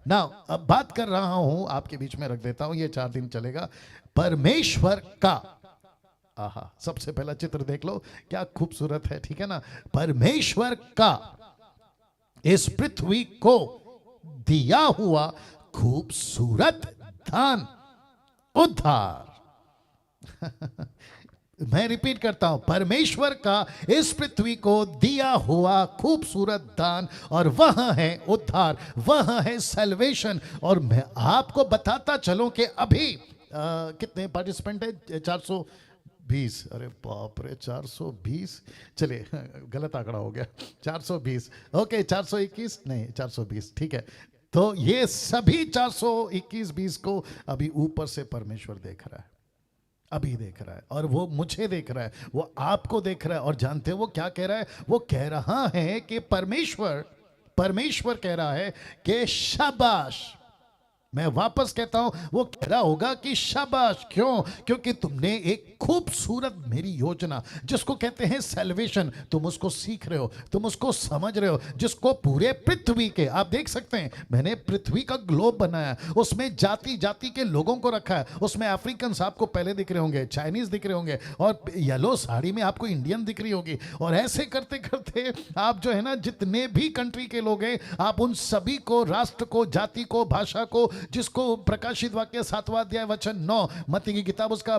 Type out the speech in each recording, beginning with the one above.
ना अब बात कर रहा हूं, आपके बीच में रख देता हूं, ये 4 दिन चलेगा। परमेश्वर का, आहा, सबसे पहला चित्र देख लो, क्या खूबसूरत है, ठीक है ना। परमेश्वर का इस पृथ्वी को दिया हुआ खूबसूरत दान, उद्धार। मैं रिपीट करता हूं, परमेश्वर का इस पृथ्वी को दिया हुआ खूबसूरत दान, और वह है उद्धार, वह है सैल्वेशन। और मैं आपको बताता चलूं कि अभी कितने पार्टिसिपेंट है? 420। अरे बाप रे, 420, चलिए गलत आंकड़ा हो गया, 420, ओके 421 नहीं 420, ठीक है। तो ये सभी 421-20 को अभी ऊपर से परमेश्वर देख रहा है, अभी देख रहा है, और वो मुझे देख रहा है, वो आपको देख रहा है। और जानते हो वो क्या कह रहा है? वो कह रहा है कि परमेश्वर कह रहा है कि शाबाश। मैं वापस कहता हूं, वो कह रहा होगा कि शाबाश। क्यों? क्योंकि तुमने एक खूबसूरत मेरी योजना, जिसको कहते हैं सैल्वेशन, तुम उसको सीख रहे हो, तुम उसको समझ रहे हो, जिसको पूरे पृथ्वी के, आप देख सकते हैं मैंने पृथ्वी का ग्लोब बनाया, उसमें जाति जाति के लोगों को रखा है। उसमें अफ्रीकन आपको पहले दिख रहे होंगे, चाइनीज दिख रहे होंगे, और येलो साड़ी में आपको इंडियन दिख रही होगी। और ऐसे करते करते आप जो है ना, जितने भी कंट्री के लोग हैं, आप उन सभी को, राष्ट्र को, जाति को, भाषा को, जिसको प्रकाशित वाक्य 7वां अध्याय वचन 9, मत्ती की किताब उसका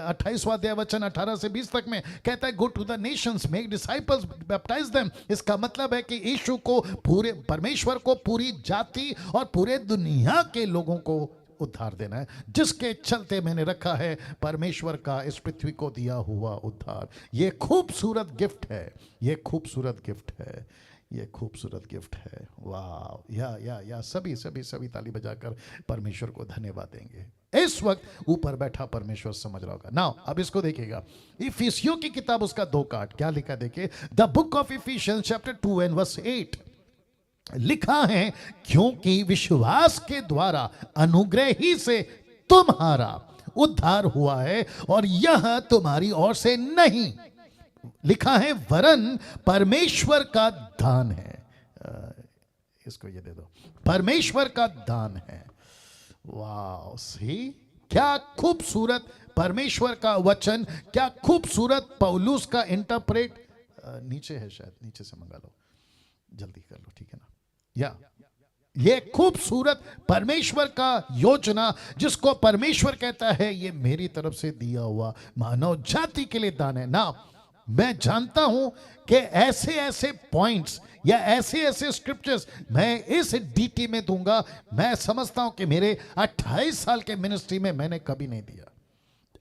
28वां अध्याय वचन 18 से 20 तक में कहता है, go to the nations, make disciples, baptize them. इसका मतलब है कि यीशु को, पूरे परमेश्वर को, पूरी जाति और पूरे दुनिया के लोगों को उद्धार देना है, जिसके चलते मैंने रखा है परमेश्वर का इस पृथ्वी को दिया हुआ उद्धार। ये खूबसूरत गिफ्ट है, ये खूबसूरत गिफ्ट है, ये खूबसूरत गिफ्ट है। वाह, या सभी सभी सभी ताली बजाकर परमेश्वर को धन्यवाद देंगे। इस वक्त ऊपर बैठा परमेश्वर समझ रहा होगा। नाउ अब इसको देखिएगा, इफिसियों की किताब उसका 2 काट, क्या लिखा देखिए, the book of Ephesians chapter 2 and verse 8 लिखा है, क्योंकि विश्वास के द्वारा अनुग्रह ही से तुम्हारा उद्धार हुआ है, और यह तुम्हारी ओर से नहीं, लिखा है वरन परमेश्वर का दान है। इसको ये दे दो, परमेश्वर का दान है। वाह, सी क्या खूबसूरत परमेश्वर का वचन, क्या खूबसूरत पौलुस का इंटरप्रेट। नीचे है शायद, नीचे से मंगा लो, जल्दी कर लो, ठीक है ना। या ये खूबसूरत परमेश्वर का योजना, जिसको परमेश्वर कहता है ये मेरी तरफ से दिया हुआ मानव जाति के लिए दान है ना। मैं जानता हूं कि ऐसे ऐसे पॉइंट्स या ऐसे ऐसे स्क्रिप्चर्स मैं इस डीटी में दूंगा, मैं समझता हूं कि मेरे 28 साल के मिनिस्ट्री में मैंने कभी नहीं दिया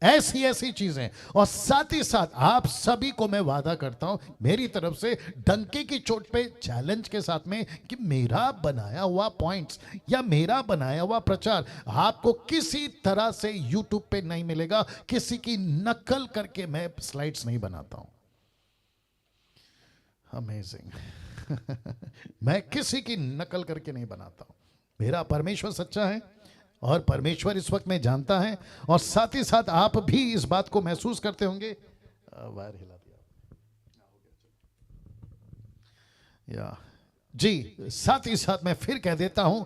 ऐसी ऐसी चीजें। और साथ ही साथ आप सभी को मैं वादा करता हूं मेरी तरफ से, डंके की चोट पे चैलेंज के साथ में, कि मेरा बनाया हुआ पॉइंट्स या मेरा बनाया हुआ प्रचार आपको किसी तरह से यूट्यूब पे नहीं मिलेगा। किसी की नकल करके मैं स्लाइड्स नहीं बनाता हूं। अमेजिंग। मैं किसी की नकल करके नहीं बनाता हूं। मेरा परमेश्वर सच्चा है, और परमेश्वर इस वक्त में जानता है, और साथ ही साथ आप भी इस बात को महसूस करते होंगे। वायर हिला दिया या जी। साथ ही साथ मैं फिर कह देता हूं,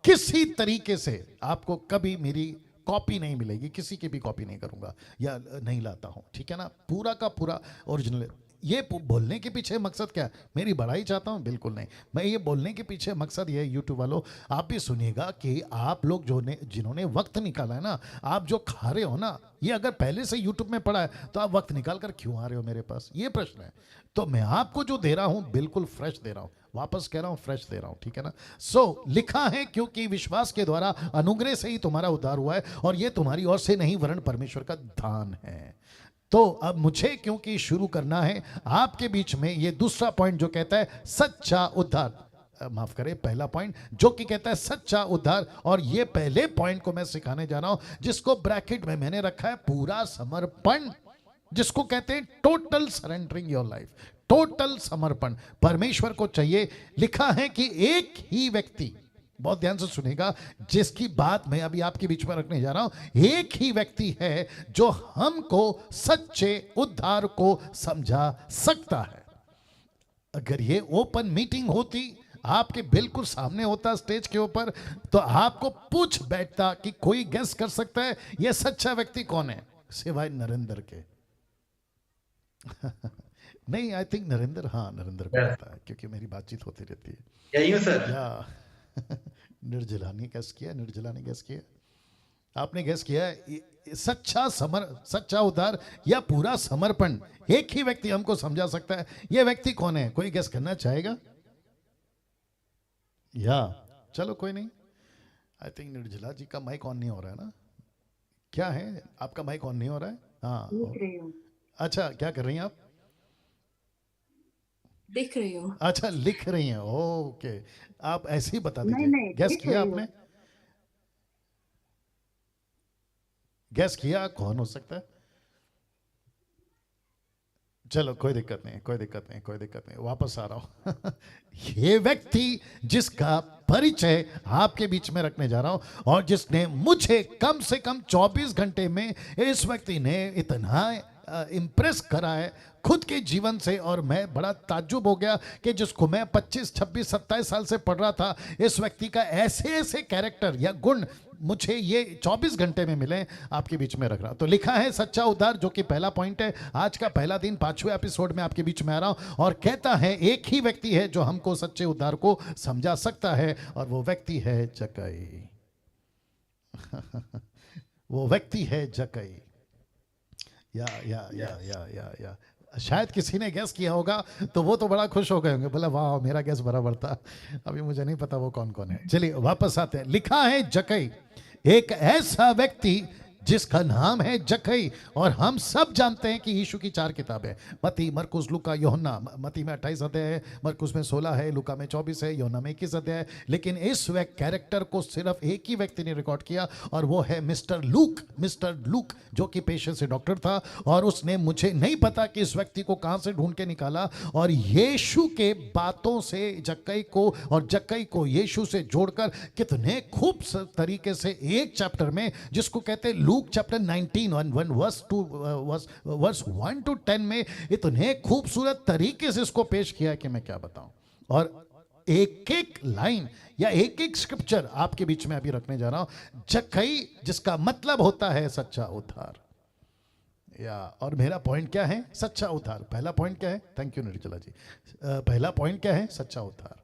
किसी तरीके से आपको कभी मेरी कॉपी नहीं मिलेगी, किसी की भी कॉपी नहीं करूंगा या नहीं लाता हूं, ठीक है ना। पूरा का पूरा ओरिजिनल। ये बोलने के पीछे मकसद क्या है? मेरी बड़ाई चाहता हूं? बिल्कुल नहीं। मैं ये बोलने के पीछे मकसद ये है, यूट्यूब वालों आप भी सुनिएगा, कि आप लोग जिन्होंने वक्त निकाला है ना, आप जो खा रहे हो ना, ये अगर पहले से यूट्यूब में पड़ा है तो आप वक्त निकाल कर क्यों आ रहे हो मेरे पास, ये प्रश्न है। तो मैं आपको जो दे रहा हूं बिल्कुल फ्रेश दे रहा हूं, वापस कह रहा हूं फ्रेश दे रहा हूं, ठीक है ना। सो लिखा है, क्योंकि विश्वास के द्वारा अनुग्रह से ही तुम्हारा उद्धार हुआ है, और ये तुम्हारी ओर से नहीं वरन परमेश्वर का दान है। तो अब मुझे क्योंकि शुरू करना है आपके बीच में ये दूसरा पॉइंट जो कहता है सच्चा उद्धार, माफ करें पहला पॉइंट जो कि कहता है सच्चा उद्धार, और ये पहले पॉइंट को मैं सिखाने जा रहा हूं, जिसको ब्रैकेट में मैंने रखा है पूरा समर्पण, जिसको कहते हैं total surrendering your life, total समर्पण परमेश्वर को चाहिए। लिखा है कि एक ही व्यक्ति, बहुत ध्यान से सुनेगा, जिसकी बात मैं अभी आपके बीच में रखने जा रहा हूं, एक ही व्यक्ति है जो हमको सच्चे उद्धार को समझा सकता है। अगर ये ओपन मीटिंग होती, आपके बिल्कुल सामने होता स्टेज के ऊपर, तो आपको पूछ बैठता कि कोई गेस कर सकता है यह सच्चा व्यक्ति कौन है सिवाय नरेंद्र के? नहीं, आई थिंक नरेंद्र, हाँ नरेंद्र को पता है क्योंकि मेरी बातचीत होती रहती है। यही हूँ सर। या निर्जला ने गैस किया, निर्जला ने गैस किया, आपने गैस किया सच्चा उद्धार या पूरा समर्पण एक ही व्यक्ति हमको समझा सकता है। यह व्यक्ति कौन है? कोई गैस करना चाहेगा? या चलो कोई नहीं, आई थिंक निर्जला जी का माइक ऑन नहीं हो रहा है ना? क्या है, आपका माइक ऑन नहीं हो रहा है? हाँ, लिख रही हूँ। अच्छा, क्या कर रही हैं आप? लिख रही हूँ। अच्छा, लिख रही हैं, ओके। आप ऐसे ही बता नहीं, दीजिए। गैस लिख किया रही आपने? हूँ। गैस किया कौन हो सकता है? चलो कोई दिक्कत नहीं, कोई दिक्कत नहीं, कोई दिक्कत नहीं, वापस आ रहा हूं। ये व्यक्ति जिसका परिचय आपके बीच में रखने जा रहा हूं और जिसने मुझे कम से कम 24 घंटे में, इस व्यक्ति ने इतना इम्प्रेस करा है खुद के जीवन से, और मैं बड़ा ताज्जुब हो गया कि जिसको मैं 25, 26, 27 साल से पढ़ रहा था, इस व्यक्ति का ऐसे ऐसे कैरेक्टर या गुण मुझे ये 24 घंटे में मिले, आपके बीच में रख रहा हूं। तो लिखा है सच्चा उद्धार, जो कि पहला पॉइंट है। आज का पहला दिन 5वें एपिसोड में आपके बीच में आ रहा हूं और कहता है एक ही व्यक्ति है जो हमको सच्चे उद्धार को समझा सकता है, और वो व्यक्ति है जक्कई। वो व्यक्ति है जक्कई। या शायद किसी ने गैस किया होगा तो वो तो बड़ा खुश हो गए होंगे, बोला वाह मेरा गैस बराबर था। अभी मुझे नहीं पता वो कौन कौन है। चलिए वापस आते हैं। लिखा है जक्कई, एक ऐसा व्यक्ति जिसका नाम है जक्कई, और हम सब जानते हैं कि यीशु की 4 किताबें, मत्ती, मरकुस, लूका, यूहन्ना। मत्ती में 28 अध्याय है, मरकुस में 16 है, लूका में 24 है, यूहन्ना में 21 अध्याय है। लेकिन इस कैरेक्टर को सिर्फ एक ही व्यक्ति ने रिकॉर्ड किया, और वो है मिस्टर लूक, जो कि पेशे से डॉक्टर था। और उसने, मुझे नहीं पता कि इस व्यक्ति को कहां से ढूंढ के निकाला, और यीशु के बातों से जक्कई को और जक्कई को यीशु से जोड़कर कितने खूब तरीके से एक चैप्टर में, जिसको कहते हैं लूक चैप्टर 19 वर्स 1 to 10 में, इतने खूबसूरत तरीके से इसको पेश किया कि मैं क्या बताऊं। और एक एक लाइन या एक एक स्क्रिप्चर आपके बीच में अभी रखने जा रहा हूं। जक्कई जिसका मतलब होता है सच्चा उद्धार। और मेरा पॉइंट क्या है? सच्चा उद्धार। पहला पॉइंट क्या है? थैंक यू निर्जला जी। पहला पॉइंट क्या है? सच्चा उद्धार,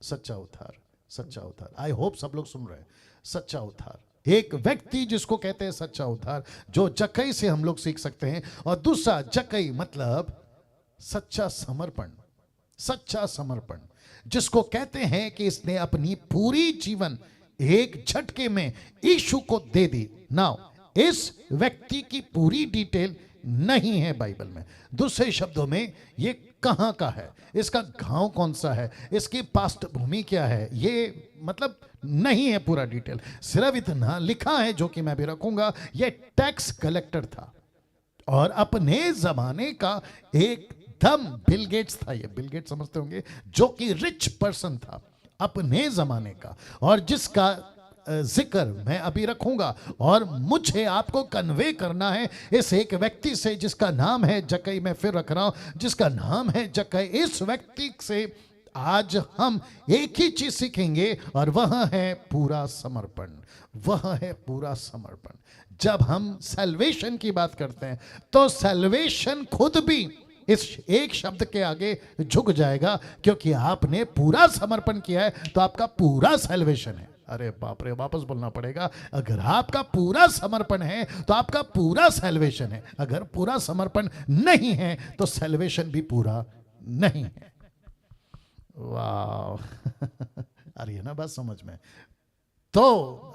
सच्चा उद्धार, सच्चा उद्धार। आई होप सब लोग सुन रहे हैं। सच्चा उद्धार, एक व्यक्ति जिसको कहते हैं सच्चा उद्धार, जो जक्कई से हम लोग सीख सकते हैं। और दूसरा, जक्कई मतलब सच्चा समर्पण, सच्चा समर्पण, जिसको कहते हैं कि इसने अपनी पूरी जीवन एक झटके में यीशु को दे दी। नाउ इस व्यक्ति की पूरी डिटेल नहीं है बाइबल में। दूसरे शब्दों में, ये कहां का है, इसका गांव कौन सा है, इसकी पृष्ठभूमि क्या है, ये मतलब नहीं है पूरा डिटेल। सिर्फ इतना लिखा है, जो कि मैं भी रखूंगा, ये टैक्स कलेक्टर था और अपने जमाने का एकदम बिल गेट्स था। ये बिल गेट्स समझते होंगे, जो कि रिच पर्सन था अपने जमाने का, और जिसका जिक्र मैं अभी रखूंगा। और मुझे आपको कन्वे करना है इस एक व्यक्ति से जिसका नाम है जक्कई। मैं फिर रख रहा हूं, जिसका नाम है जक्कई। इस व्यक्ति से आज हम एक ही चीज सीखेंगे, और वह है पूरा समर्पण। वह है पूरा समर्पण। जब हम सैल्वेशन की बात करते हैं, तो सैल्वेशन खुद भी इस एक शब्द के आगे झुक जाएगा, क्योंकि आपने पूरा समर्पण किया है तो आपका पूरा सैल्वेशन है। अरे बाप रे, वापस बोलना पड़ेगा। अगर आपका पूरा समर्पण है तो आपका पूरा सैल्वेशन है। अगर पूरा समर्पण नहीं है तो सैल्वेशन भी पूरा नहीं है। वाह आ रही है ना बात समझ में? तो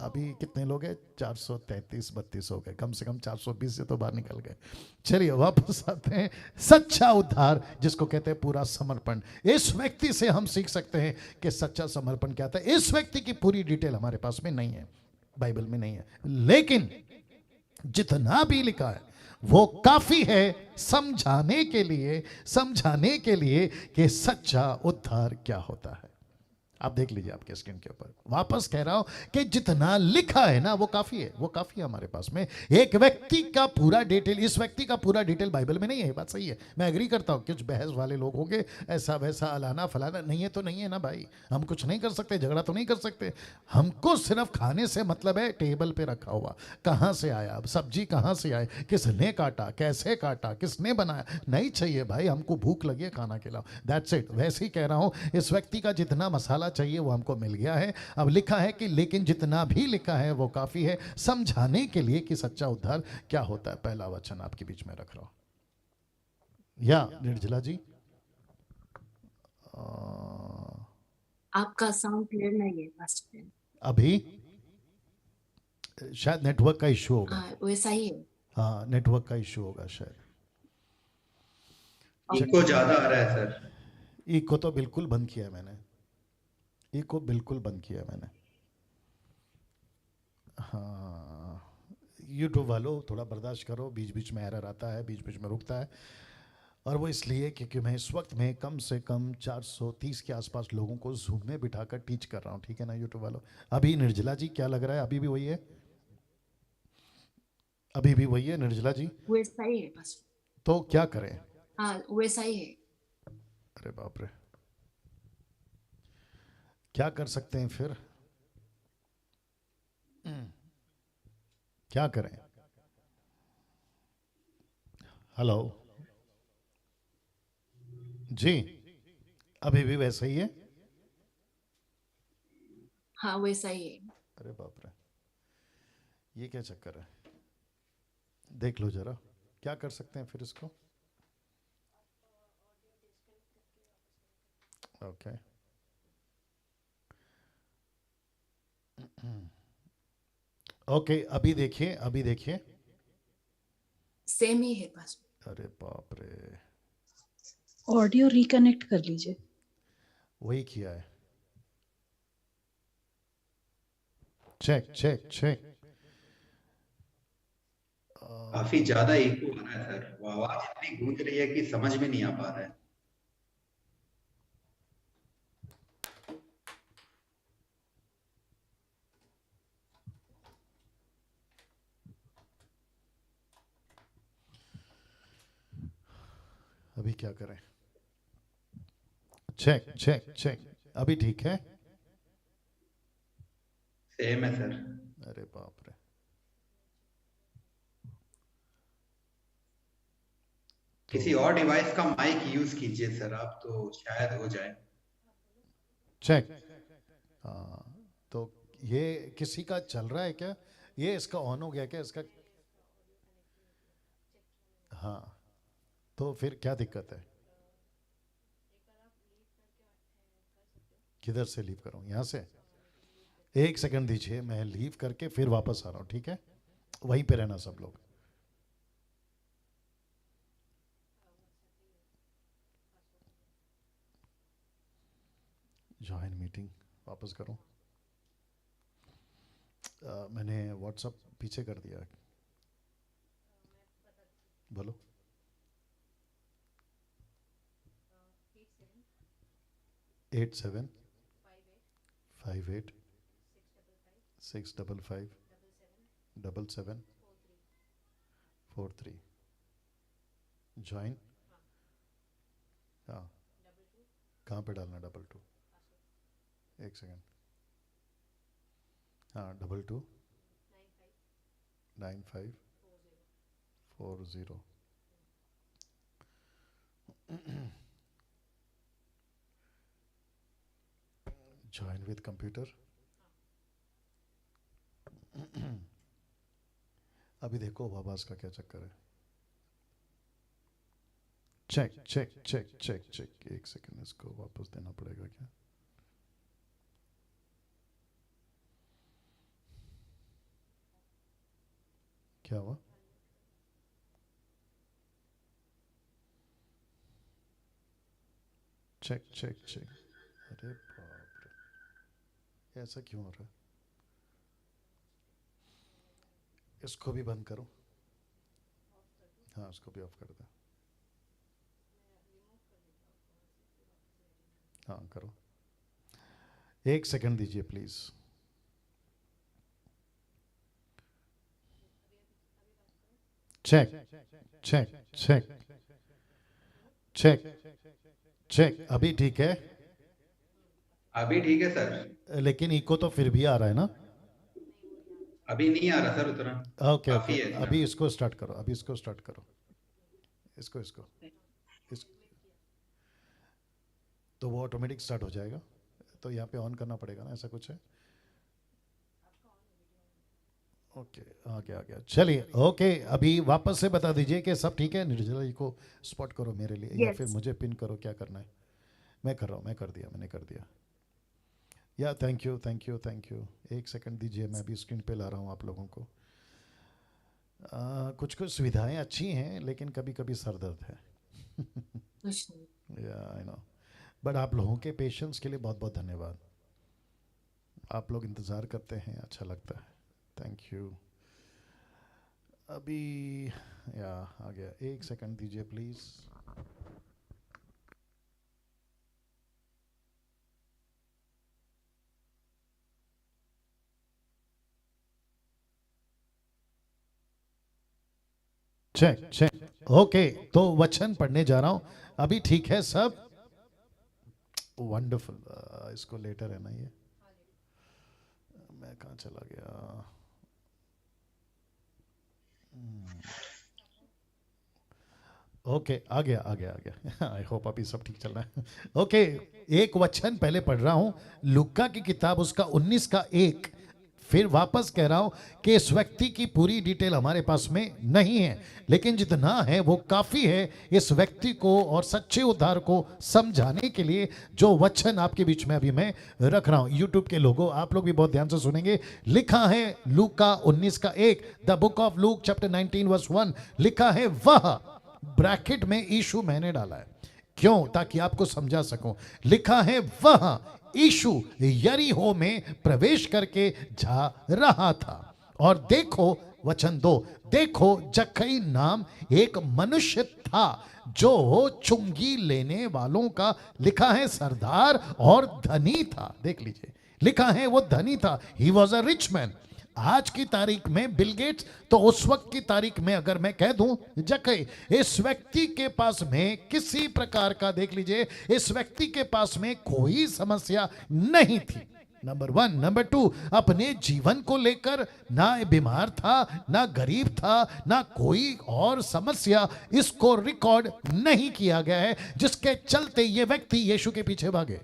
अभी कितने लोग हैं? 433-32 हो गए, कम से कम 420 से तो बाहर निकल गए। चलिए वापस आते हैं। सच्चा उद्धार, जिसको कहते हैं पूरा समर्पण। इस व्यक्ति से हम सीख सकते हैं कि सच्चा समर्पण क्या था। इस व्यक्ति की पूरी डिटेल हमारे पास में नहीं है, बाइबल में नहीं है, लेकिन जितना भी लिखा है वो काफी है समझाने के लिए कि सच्चा उद्धार क्या होता है। आप देख लीजिए आपके स्क्रीन के ऊपर। वापस कह रहा हूं कि जितना लिखा है ना वो काफी है, वो काफी है हमारे पास में। एक व्यक्ति का पूरा डिटेल, इस व्यक्ति का पूरा डिटेल बाइबल में नहीं है, बात सही है, मैं एग्री करता हूं। कुछ बहस वाले लोग होंगे, ऐसा वैसा अलाना फलाना, नहीं है तो नहीं है ना भाई, हम कुछ नहीं कर सकते, झगड़ा तो नहीं कर सकते। हमको सिर्फ खाने से मतलब है, टेबल पे रखा हुआ कहां से आया, सब्जी कहां से आए, किसने काटा, कैसे काटा, किसने बनाया, नहीं चाहिए भाई, हमको भूख लगी है खाना खिलाओ, दैट्स इट। वैसे ही कह रहा हूं, इस व्यक्ति का जितना मसाला चाहिए वो हमको मिल गया है। अब लिखा है कि लेकिन जितना भी लिखा है वो काफी है समझाने के लिए कि सच्चा उद्धार क्या होता है। पहला वचन आपके बीच में रख रहा हूं। या निर्जला जी, आपका साउंड क्लियर नहीं है पास्टर। अभी शायद नेटवर्क का इश्यू होगा। हाँ वैसा ही है। हाँ, नेटवर्क का इश्यू होगा शायद। इको ज्यादा आ रहा है सर। इको तो बिल्कुल बंद किया है मैंने, इको बिल्कुल बंद किया है मैंने। हाँ, यूट्यूब वालों थोड़ा बर्दाश्त करो, बीच बीच में एरर आता है, बीच बीच में रुकता है, और वो इसलिए क्योंकि मैं इस वक्त में कम से कम 430 के आसपास लोगों को जूम में बिठाकर टीच कर रहा हूँ, ठीक है ना यूट्यूब वालों। अभी निर्जला जी क्या लग रहा है, अभी भी वही है, अभी भी वही है निर्जला जी? वैसा ही है पास्टर। तो क्या करें? हाँ वैसा ही है। अरे बाप रे, क्या कर सकते हैं फिर? क्या करें? हेलो जी, अभी भी वैसा ही है? हाँ वैसा ही है। अरे बाप रे, ये क्या चक्कर है? देख लो जरा, क्या कर सकते हैं फिर इसको? ओके, ओके, अभी देखिए, अभी देखिए। सेम ही है पास्टर। अरे बाप रे, ऑडियो रिकनेक्ट कर लीजिए। वही किया है, चेक चेक चेक। काफी ज्यादा इको आ रहा है सर, वो आवाज इतनी गूंज रही है कि समझ में नहीं आ पा रहा है। अभी क्या करें? चेक चेक चेक, अभी ठीक है? सेम है सर। अरे बाप रे, किसी और डिवाइस का माइक यूज कीजिए सर आप, तो शायद हो जाए। चेक। हाँ, तो ये किसी का चल रहा है क्या? ये इसका ऑन हो गया क्या इसका? हाँ, तो फिर क्या दिक्कत है? किधर से लीव करूं, यहाँ से? एक सेकंड दीजिए, मैं लीव करके फिर वापस आ रहा हूँ, ठीक है? वहीं पे रहना सब लोग। ज्वाइन मीटिंग वापस करूं? मैंने व्हाट्सअप पीछे कर दिया है, बोलो। 8758 655 7743 ज्वाइन। हाँ, कहाँ पे डालना डबल टू? एक सेकंड। हाँ, 229540। Join with computer. अभी देखो आवाज का क्या चक्कर है। Check check check check check, एक सेकंड, इसको वापस देना पड़ेगा क्या? क्या हुआ? चेक चेक चेक, अरे बाप रे, ऐसा क्यों हो रहा है? इसको भी बंद करो। हाँ, इसको भी ऑफ कर दे। हाँ करो। एक सेकंड दीजिए please. Check check check check check, अभी ठीक है, अभी ठीक है सर। लेकिन इको तो फिर भी आ रहा है ना? अभी नहीं आ रहा सर उतना। ओके काफी ओके, है इतना। अभी इसको स्टार्ट करो, अभी इसको स्टार्ट करो, इसको इसको इस, तो वो ऑटोमेटिक स्टार्ट हो जाएगा। तो यहाँ पे ऑन करना पड़ेगा ना, ऐसा कुछ है? ओके, आ गया आ गया, चलिए ओके। अभी वापस से बता दीजिए कि सब ठीक है। निर्जला जी को स्पॉट करो मेरे लिए, या Yes. फिर मुझे पिन करो, क्या करना है? मैं कर रहा हूँ, मैं कर दिया, मैंने कर दिया। या thank you thank you thank you. एक सेकंड दीजिए, मैं भी स्क्रीन पे ला रहा हूँ आप लोगों को। कुछ कुछ सुविधाएं अच्छी हैं, लेकिन कभी कभी सर दर्द है। कुछ नहीं। या आई नो, बट आप लोगों के पेशेंस के लिए बहुत बहुत धन्यवाद। आप लोग इंतज़ार करते हैं, अच्छा लगता है, थैंक यू। अभी या आ गया, एक सेकंड दीजिए प्लीज़। चेक चेक ओके, तो वचन पढ़ने जा रहा हूँ। अभी ठीक है सब? वंडरफुल। इसको लेटर है ना ये, मैं कहाँ चला गया? ओके आ गया आ गया आ गया। आई होप अभी सब ठीक चल रहा है। ओके, एक वचन पहले पढ़ रहा हूँ, लुक्का की किताब उसका 19 का 1। फिर वापस कह रहा हूं कि इस व्यक्ति की पूरी डिटेल हमारे पास में नहीं है, लेकिन जितना है वो काफी है इस व्यक्ति को और सच्चे उद्धार को समझाने के लिए, जो वचन आपके बीच में अभी मैं रख रहा हूं। यूट्यूब के लोगों, आप लोग भी बहुत ध्यान से सुनेंगे। लिखा है लूका 19 का 1, the book of Luke chapter 19 verse 1। लिखा है वह, ब्रैकेट में यीशु मैंने डाला है, क्यों? ताकि आपको समझा सकूं। लिखा है वह यीशु यरीहो में प्रवेश करके जा रहा था, और देखो वचन 2, देखो जक्कई नाम एक मनुष्य था जो चुंगी लेने वालों का, लिखा है सरदार और धनी था। देख लीजिए, लिखा है वो धनी था, he was a rich man. आज की तारीख में बिल गेट्स, तो उस वक्त की तारीख में अगर मैं कह दूं जक्कई, इस व्यक्ति के पास में किसी प्रकार का, देख लीजिए, इस व्यक्ति के पास में कोई समस्या नहीं थी, नंबर 1। नंबर 2, अपने जीवन को लेकर ना बीमार था, ना गरीब था, ना कोई और समस्या इसको रिकॉर्ड नहीं किया गया है जिसके चलते ये व्यक्ति यीशु के पीछे भागे।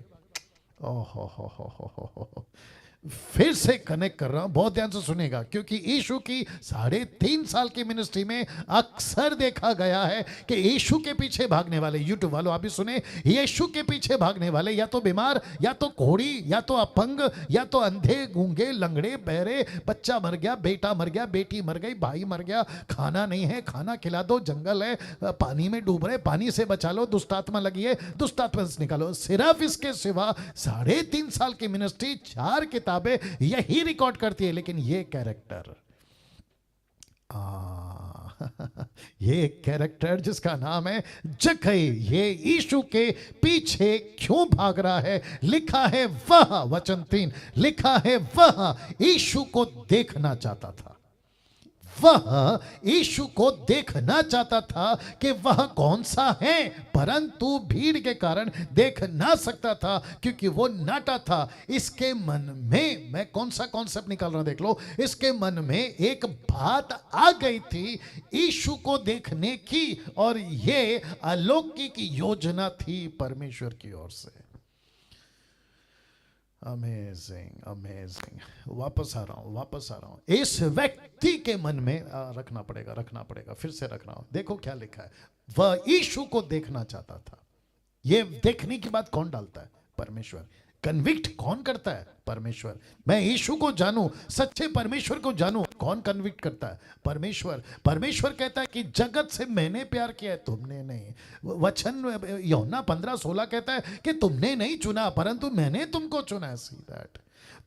ओहो हो। फिर से कनेक्ट कर रहा हूं, बहुत ध्यान से सुनेगा, क्योंकि यीशु की 3.5 साल की मिनिस्ट्री में अक्सर देखा गया है कि यीशु के पीछे भागने वाले, यूट्यूब वालों आप भी सुने, यीशु के पीछे भागने वाले या तो बीमार, या तो कोढ़ी, या तो अपंग, या तो अंधे, गूंगे, लंगड़े, बहरे, बच्चा मर गया, बेटा मर गया, बेटी मर गई, भाई मर गया, खाना नहीं है, खाना खिला दो, जंगल है, पानी में डूब रहे, पानी से बचा लो, दुष्टात्मा लगी है, दुष्टात्मा से निकालो। सिर्फ इसके सिवा 3.5 साल की मिनिस्ट्री, 4 किताबें यही रिकॉर्ड करती है। लेकिन ये कैरेक्टर, ये कैरेक्टर जिसका नाम है जक्कई, ये यीशु के पीछे क्यों भाग रहा है? लिखा है वह, वचन 3, लिखा है वह यीशु को देखना चाहता था। वह यीशु को देखना चाहता था कि वह कौन सा है, परंतु भीड़ के कारण देख ना सकता था क्योंकि वो नाटा था। इसके मन में, मैं कौन सा कॉन्सेप्ट निकाल रहा हूं देख लो, इसके मन में एक बात आ गई थी यीशु को देखने की, और ये अलौकिक योजना थी परमेश्वर की ओर से। Amazing amazing. वापस आ रहा हूं। इस व्यक्ति के मन में रखना पड़ेगा, फिर से रख रहा हूं। देखो क्या लिखा है, वह यीशु को देखना चाहता था। ये देखने की बात कौन डालता है? परमेश्वर। कन्विक्ट कौन करता है? परमेश्वर। मैं यीशु को जानूं, सच्चे परमेश्वर को जानूं, कौन कन्विक्ट करता है? परमेश्वर। परमेश्वर कहता है कि जगत से मैंने प्यार किया है, तुमने नहीं। वचन यूहन्ना 15:16 कहता है कि तुमने नहीं चुना परंतु मैंने तुमको चुना है। See that.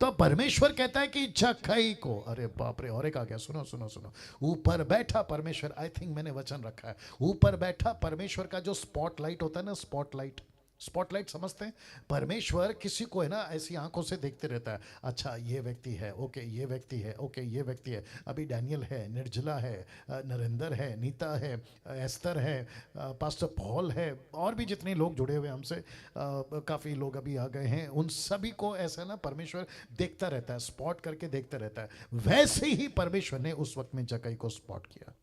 तो परमेश्वर कहता है कि जक्कई को, अरे बाप रे, और एक आ गया, सुनो। ऊपर बैठा परमेश्वर, आई थिंक मैंने वचन रखा है, ऊपर बैठा परमेश्वर का जो स्पॉटलाइट होता है ना, स्पॉटलाइट समझते हैं? परमेश्वर किसी को है ना ऐसी आंखों से देखते रहता है, अच्छा ये व्यक्ति है, ओके ये व्यक्ति है, ओके ये व्यक्ति है, अभी डैनियल है, निर्जला है, नरेंद्र है, नीता है, एस्तर है, पास्टर पॉल है, और भी जितने लोग जुड़े हुए हमसे, काफ़ी लोग अभी आ गए हैं, उन सभी को ऐसा ना परमेश्वर देखता रहता है, स्पॉट करके देखता रहता है। वैसे ही परमेश्वर ने उस वक्त में जक्कई को स्पॉट किया।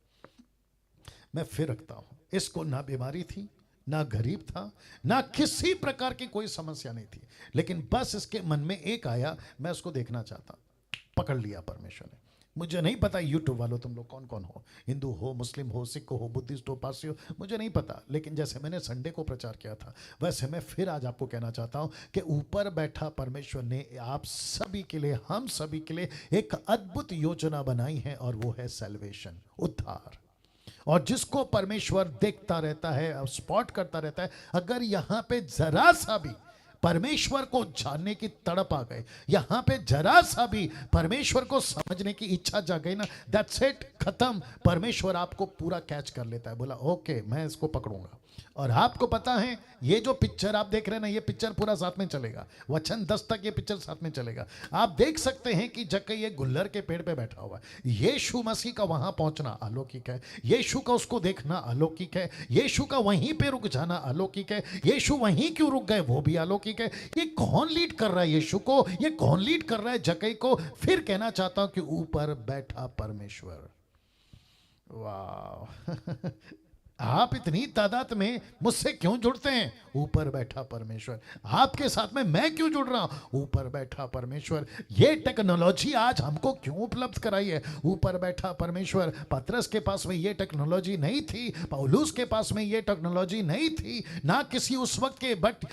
मैं फिर रखता हूं, इसको ना बीमारी थी, ना गरीब था, ना किसी प्रकार की कोई समस्या नहीं थी, लेकिन बस इसके मन में एक आया, मैं उसको देखना चाहता। पकड़ लिया परमेश्वर ने। मुझे नहीं पता यूट्यूब वालों तुम लोग कौन कौन हो, हिंदू हो, मुस्लिम हो, सिख हो, बुद्धिस्ट हो, पारसी हो, मुझे नहीं पता, लेकिन जैसे मैंने संडे को प्रचार किया था वैसे मैं फिर आज आपको कहना चाहता हूं कि ऊपर बैठा परमेश्वर ने आप सभी के लिए, हम सभी के लिए एक अद्भुत योजना बनाई है, और वो है सैल्वेशन, उद्धार। और जिसको परमेश्वर देखता रहता है, स्पॉट करता रहता है, अगर यहां पे जरा सा भी परमेश्वर को जानने की तड़प आ गई, यहां पे जरा सा भी परमेश्वर को समझने की इच्छा जाग गई ना, दैट्स इट, खत्म। परमेश्वर आपको पूरा कैच कर लेता है, बोला ओके मैं इसको पकड़ूंगा। और आपको पता है ये जो पिक्चर आप देख रहे हैं ना, ये पिक्चर पूरा साथ में चलेगा, वचन 10 तक ये पिक्चर साथ में चलेगा। आप देख सकते हैं कि जक्कई ये गुल्लर के पेड़ पे बैठा हुआ है, यीशु मसीह का वहां पहुंचना अलौकिक है, यीशु का उसको देखना अलौकिक है, यीशु का वहीं पे रुक जाना अलौकिक है, यीशु वहीं क्यों रुक गए वो भी अलौकिक है। ये कौन लीड कर रहा है यीशु को, ये कौन लीड कर रहा है जक्कई को? फिर कहना चाहता हूं कि ऊपर बैठा परमेश्वर। वाह आप इतनी तादाद में मुझसे क्यों जुड़ते हैं? ऊपर बैठा परमेश्वर। आपके साथ में मैं क्यों जुड़ रहा हूं? ऊपर बैठा परमेश्वर। ये टेक्नोलॉजी आज हमको क्यों उपलब्ध कराई है? ऊपर बैठा परमेश्वर। पतरस के पास में ये टेक्नोलॉजी नहीं थी, पौलुस के पास में ये टेक्नोलॉजी नहीं थी, ना किसी उस वक्त के, बट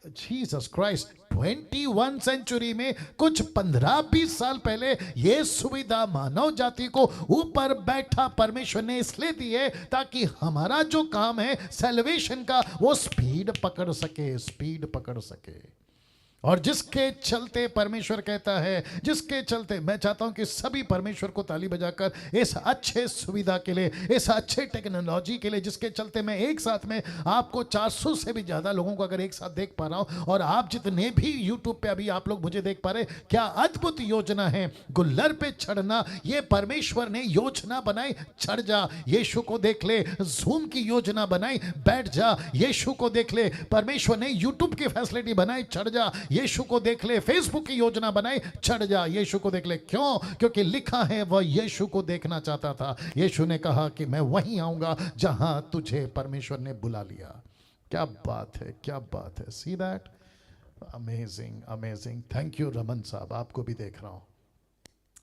जीसस क्राइस्ट 21 सेंचुरी में कुछ 15-20 साल पहले ये सुविधा मानव जाति को ऊपर बैठा परमेश्वर ने इसलिए दी है ताकि हमारा जो काम है सैल्वेशन का, वो स्पीड पकड़ सके, स्पीड पकड़ सके। और जिसके चलते परमेश्वर कहता है, जिसके चलते मैं चाहता हूं कि सभी परमेश्वर को ताली बजाकर इस अच्छे सुविधा के लिए, इस अच्छे टेक्नोलॉजी के लिए, जिसके चलते मैं एक साथ में आपको 400 से भी ज़्यादा लोगों को अगर एक साथ देख पा रहा हूं, और आप जितने भी यूट्यूब पे अभी आप लोग मुझे देख पा रहे, क्या अद्भुत योजना है गुल्लर पे चढ़ना। ये परमेश्वर ने योजना बनाई, चढ़ जा, यीशु को देख ले। जूम की योजना बनाई, बैठ जा, यीशु को देख ले। परमेश्वर ने यूट्यूब की फैसिलिटी बनाई, चढ़ जा, यीशु को देख ले। फेसबुक की योजना बनाई, चढ़ जा, यीशु को देख ले। क्यों? क्योंकि लिखा है वह यीशु को देखना चाहता था। यीशु ने कहा कि मैं वहीं आऊंगा जहां तुझे परमेश्वर ने बुला लिया। क्या बात है, क्या बात है। See that, amazing, amazing. Thank you Raman साहब, आपको भी देख रहा हूं।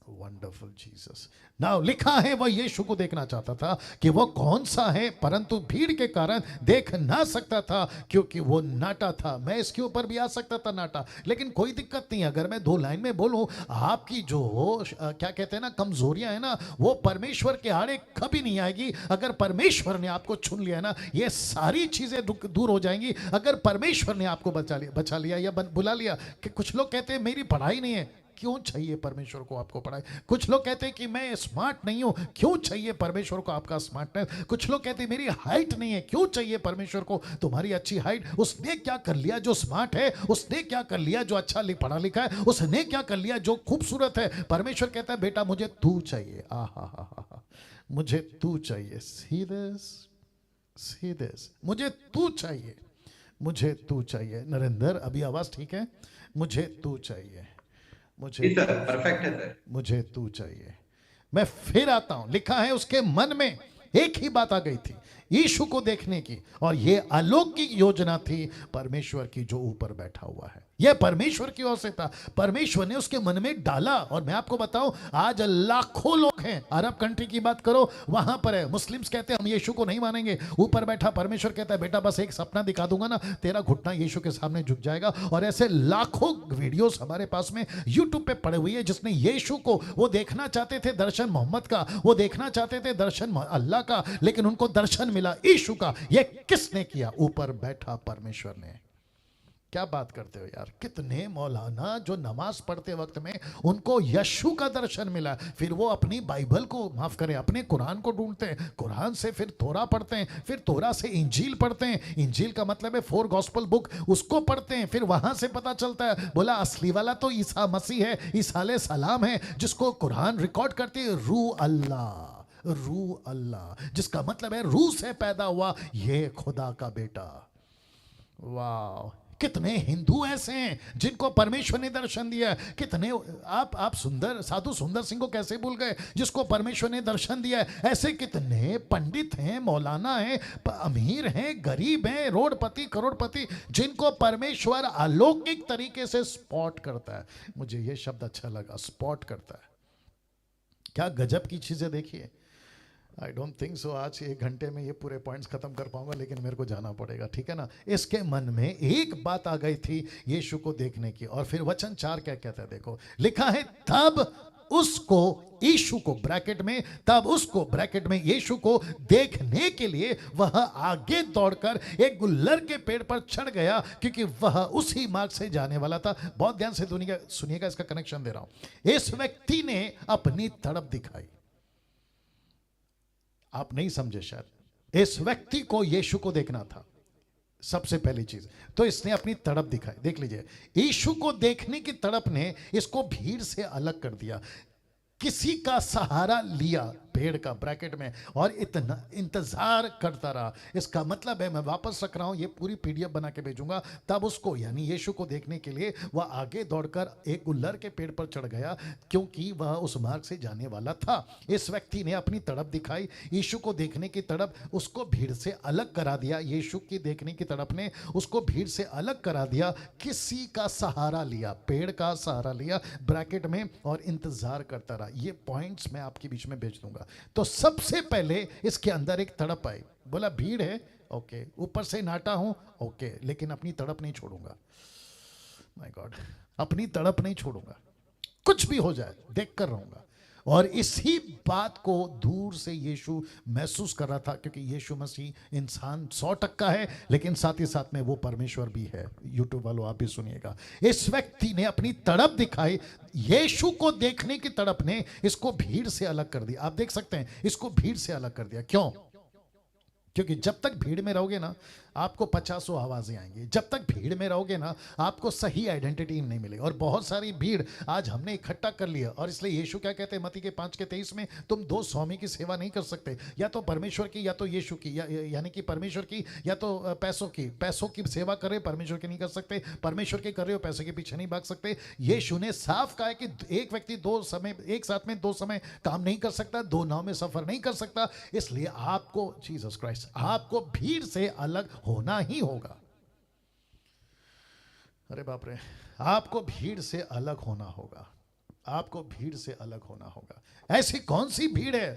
Wonderful Jesus. नाउ लिखा है वह यीशु को देखना चाहता था कि वो कौन सा है, परंतु भीड़ के कारण देख ना सकता था क्योंकि वो नाटा था। मैं इसके ऊपर भी आ सकता था नाटा, लेकिन कोई दिक्कत नहीं। अगर मैं 2 लाइन में बोलूं, आपकी जो क्या कहते हैं ना कमजोरियां है ना, वो परमेश्वर के आड़े कभी नहीं आएगी। अगर परमेश्वर ने आपको चुन लिया ना, ये सारी चीजें दूर हो जाएंगी। अगर परमेश्वर ने आपको बचा लिया या बुला लिया। कि कुछ लोग कहते हैं मेरी पढ़ाई नहीं है, क्यों चाहिए परमेश्वर को आपको पढ़ाई? कुछ लोग कहते हैं कि मैं स्मार्ट नहीं हूं, क्यों चाहिए परमेश्वर को आपका स्मार्टनेस? कुछ लोग कहते हैं मेरी हाइट नहीं है, क्यों चाहिए परमेश्वर को तुम्हारी अच्छी हाइट? उसने क्या कर लिया जो स्मार्ट है? उसने क्या कर लिया जो अच्छा पढ़ा लिखा है? उसने क्या कर लिया जो खूबसूरत है? परमेश्वर कहता है बेटा मुझे तू चाहिए। आहा, मुझे तू चाहिए। सीधे मुझे तू चाहिए, मुझे तू चाहिए। नरेंद्र अभी आवाज ठीक है? मुझे तू चाहिए, मुझे परफेक्ट है सर, मुझे तू चाहिए। मैं फिर आता हूं, लिखा है उसके मन में एक ही बात आ गई थी, यीशु को देखने की, और ये अलौकिक योजना थी परमेश्वर की जो ऊपर बैठा हुआ है। यह परमेश्वर की ओर से था, परमेश्वर ने उसके मन में डाला। और मैं आपको बताऊं, आज लाखों लोग हैं, अरब कंट्री की बात करो वहां पर है, मुस्लिम्स कहते हैं हम यीशु को नहीं मानेंगे। ऊपर बैठा परमेश्वर कहता है बेटा बस एक सपना दिखा दूंगा ना, तेरा घुटना यीशु के सामने झुक जाएगा। और ऐसे लाखों वीडियोस हमारे पास में यूट्यूब पे पड़े हुई है, जिसने यीशु को, वो देखना चाहते थे दर्शन मोहम्मद का, वो देखना चाहते थे दर्शन अल्लाह का, लेकिन उनको दर्शन मिला यीशु का। यह किसने किया? ऊपर बैठा परमेश्वर ने। क्या बात करते हो यार। कितने मौलाना जो नमाज पढ़ते वक्त में उनको यीशु का दर्शन मिला, फिर वो अपनी बाइबल को, माफ करें, अपने कुरान को ढूंढते हैं, कुरान से फिर तोरा पढ़ते हैं, फिर तोरा से इंजील पढ़ते हैं, इंजील का मतलब है 4 गॉस्पल बुक, उसको पढ़ते हैं, फिर वहां से पता चलता है बोला असली वाला तो ईसा मसीह है, ईसा अलैहि सलाम है, जिसको कुरान रिकॉर्ड करती है रूह अल्लाह, रूह अल्लाह, जिसका मतलब है रूह से पैदा हुआ ये खुदा का बेटा। वाह, कितने हिंदू ऐसे हैं जिनको परमेश्वर ने दर्शन दिया है। कितने आप सुंदर साधु सुंदर सिंह को कैसे भूल गए, जिसको परमेश्वर ने दर्शन दिया है। ऐसे कितने पंडित हैं, मौलाना हैं, अमीर हैं, गरीब हैं, रोडपति, करोड़पति, जिनको परमेश्वर अलौकिक तरीके से स्पॉट करता है। मुझे ये शब्द अच्छा लगा, स्पॉट करता है। क्या गजब की चीजें देखिए। आई डोंट थिंक सो आज 1 घंटे में ये पूरे पॉइंट्स खत्म कर पाऊंगा, लेकिन मेरे को जाना पड़ेगा, ठीक है ना। इसके मन में एक बात आ गई थी यीशु को देखने की, और फिर वचन 4 क्या कहता है, देखो लिखा है तब उसको, यीशु को ब्रैकेट में, तब उसको ब्रैकेट में यीशु को देखने के लिए वह आगे दौड़कर एक गुल्लर के पेड़ पर चढ़ गया, क्योंकि वह उसी मार्ग से जाने वाला था। बहुत ध्यान से सुनिएगा, इसका कनेक्शन दे रहा हूं। इस व्यक्ति ने अपनी तड़प दिखाई। आप नहीं समझे शायद, इस व्यक्ति को यीशु को देखना था सबसे पहली चीज, तो इसने अपनी तड़प दिखाई। देख लीजिए, यीशु को देखने की तड़प ने इसको भीड़ से अलग कर दिया। किसी का सहारा लिया, पेड़ का ब्रैकेट में, और इतना इंतजार करता रहा। इसका मतलब है, मैं वापस रख रहा हूं, ये पूरी पीडीएफ बना के भेजूंगा। तब उसको, यानी यीशु को देखने के लिए वह आगे दौड़कर एक गुल्लर के पेड़ पर चढ़ गया, क्योंकि वह उस मार्ग से जाने वाला था। इस व्यक्ति ने अपनी तड़प दिखाई। यीशु को देखने की तड़प उसको भीड़ से अलग करा दिया। यीशु की देखने की तड़प ने उसको भीड़ से अलग करा दिया। किसी का सहारा लिया, पेड़ का सहारा लिया ब्रैकेट में, और इंतजार करता रहा। ये पॉइंट्स मैं आपके बीच में भेज दूंगा। तो सबसे पहले इसके अंदर एक तड़प आई। बोला भीड़ है, ओके, ऊपर से नाटा हूं, ओके, लेकिन अपनी तड़प नहीं छोड़ूंगा। माय गॉड, अपनी तड़प नहीं छोड़ूंगा, कुछ भी हो जाए देख कर रहूंगा। और इसी बात को दूर से यीशु महसूस कर रहा था, क्योंकि यीशु मसीह इंसान 100% है, लेकिन साथ ही साथ में वो परमेश्वर भी है। यूट्यूब वालों आप भी सुनिएगा। इस व्यक्ति ने अपनी तड़प दिखाई। यीशु को देखने की तड़प ने इसको भीड़ से अलग कर दिया। आप देख सकते हैं, इसको भीड़ से अलग कर दिया। क्यों? क्योंकि जब तक भीड़ में रहोगे ना, आपको 50 आवाजें आएंगी। जब तक भीड़ में रहोगे ना, आपको सही आइडेंटिटी नहीं मिलेगी। और बहुत सारी भीड़ आज हमने इकट्ठा कर लिया, और इसलिए यीशु क्या कहते हैं मत्ती के 5:23 में, तुम 2 स्वामी की सेवा नहीं कर सकते, या तो परमेश्वर की या तो यीशु की, यानी कि परमेश्वर की या तो पैसों की सेवा कर रहे, परमेश्वर की नहीं कर सकते। परमेश्वर की कर रहे हो, पैसे के पीछे नहीं भाग सकते। यीशु ने साफ कहा है कि एक व्यक्ति एक साथ में 2 समय काम नहीं कर सकता, 2 नाव में सफर नहीं कर सकता। इसलिए आपको, जीसस क्राइस्ट, आपको भीड़ से अलग होना ही होगा। अरे बाप रे, आपको भीड़ से अलग होना होगा। आपको भीड़ से अलग होना होगा। ऐसी कौन सी भीड़ है?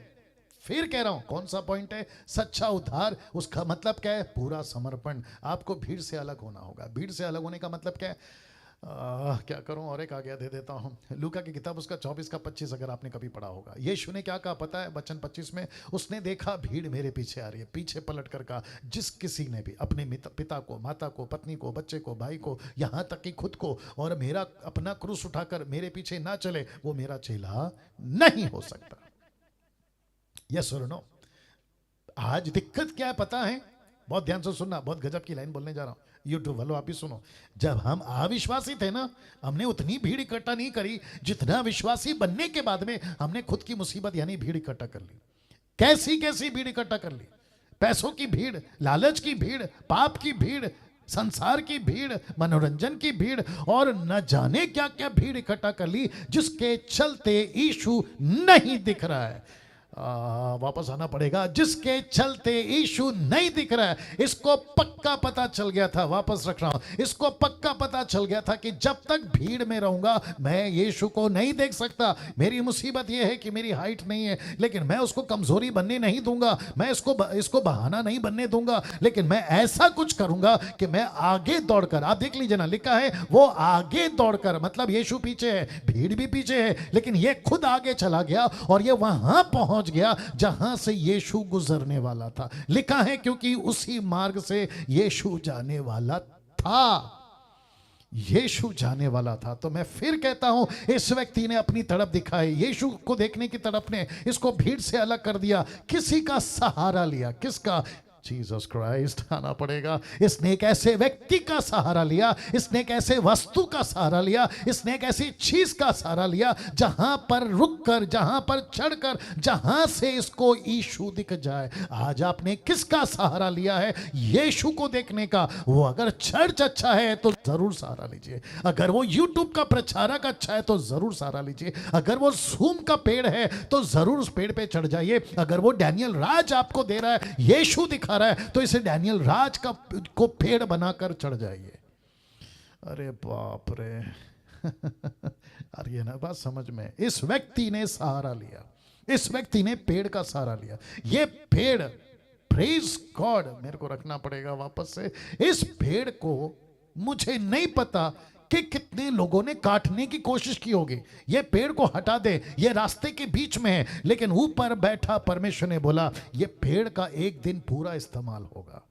फिर कह रहा हूं, कौन सा पॉइंट है? सच्चा उद्धार। उसका मतलब क्या है? पूरा समर्पण। आपको भीड़ से अलग होना होगा। भीड़ से अलग होने का मतलब क्या है? क्या करूं, और एक आज्ञा दे देता हूं। लूका की किताब उसका 24:25 अगर आपने कभी पढ़ा होगा। यीशु ने क्या कहा पता है? वचन 25 में, उसने देखा भीड़ मेरे पीछे आ रही है, पीछे पलट कर कहा, जिस किसी ने भी अपने पिता को, माता को, पत्नी को, बच्चे को, भाई को, यहां तक कि खुद को, और मेरा अपना क्रूस उठाकर मेरे पीछे ना चले, वो मेरा चेला नहीं हो सकता। यस और नो? आज दिक्कत क्या है पता है? बहुत ध्यान से सुनना, बहुत गजब की लाइन बोलने जा रहा हूं। यूट्यूब वालों आप भी सुनो। जब हम अविश्वासी थे ना, हमने उतनी भीड़ इकट्ठा नहीं करी जितना विश्वासी बनने के बाद में हमने खुद की मुसीबत यानी भीड़ इकट्ठा कर ली। कैसी कैसी भीड़ इकट्ठा कर ली? पैसों की भीड़, लालच की भीड़, पाप की भीड़, संसार की भीड़, मनोरंजन की भीड़, और न जाने क्या क्या भीड़ इकट्ठा कर ली, जिसके चलते यीशु नहीं दिख रहा है। वापस आना पड़ेगा। जिसके चलते यीशु नहीं दिख रहा है। इसको पक्का पता चल गया था, वापस रख रहा हूं, इसको पक्का पता चल गया था कि जब तक भीड़ में रहूंगा मैं यीशु को नहीं देख सकता। मेरी मुसीबत यह है कि मेरी हाइट नहीं है, लेकिन मैं उसको कमजोरी बनने नहीं दूंगा, मैं इसको बहाना नहीं बनने दूंगा, लेकिन मैं ऐसा कुछ करूंगा कि मैं आगे दौड़कर, आप देख लीजिए ना, लिखा है वो आगे दौड़कर, मतलब यीशु पीछे है, भीड़ भी पीछे है, लेकिन ये खुद आगे चला गया और ये वहां पहुंच गया जहां से यीशु गुजरने वाला था। लिखा है क्योंकि उसी मार्ग से यीशु जाने वाला था। यीशु जाने वाला था। तो मैं फिर कहता हूं, इस व्यक्ति ने अपनी तड़प दिखाई, यीशु को देखने की तड़प ने इसको भीड़ से अलग कर दिया। किसी का सहारा लिया, किसका? जीसस क्राइस्ट आना पड़ेगा। इसने एक ऐसे व्यक्ति का सहारा लिया, इसने एक ऐसे वस्तु का सहारा लिया, इसने एक ऐसी चीज का सहारा लिया जहां पर रुककर, जहां पर चढ़कर, जहां से इसको यीशु दिख जाए। आज आपने किसका सहारा लिया है? यीशु को देखने का। वो अगर चर्च अच्छा है तो जरूर सहारा लीजिए, अगर वो यूट्यूब का प्रचारक अच्छा है तो जरूर सहारा लीजिए, अगर वो ज़ूम का पेड़ है तो जरूर उस पेड़ पे चढ़ जाइए, अगर वो डैनियल राज आपको दे रहा है, यीशु दिखा रहा है, तो इसे डैनियल राज का को पेड़ बनाकर चढ़ जाइए। अरे बाप रे अरे ये ना बात समझ में। इस व्यक्ति ने सहारा लिया, इस व्यक्ति ने पेड़ का सहारा लिया। ये पेड़, प्रेज गॉड, मेरे को रखना पड़ेगा वापस से। इस पेड़ को मुझे नहीं पता कि कितने लोगों ने काटने की कोशिश की होगी। ये पेड़ को हटा दे, ये रास्ते के बीच में है, लेकिन ऊपर बैठा परमेश्वर ने बोला ये पेड़ का एक दिन पूरा इस्तेमाल होगा।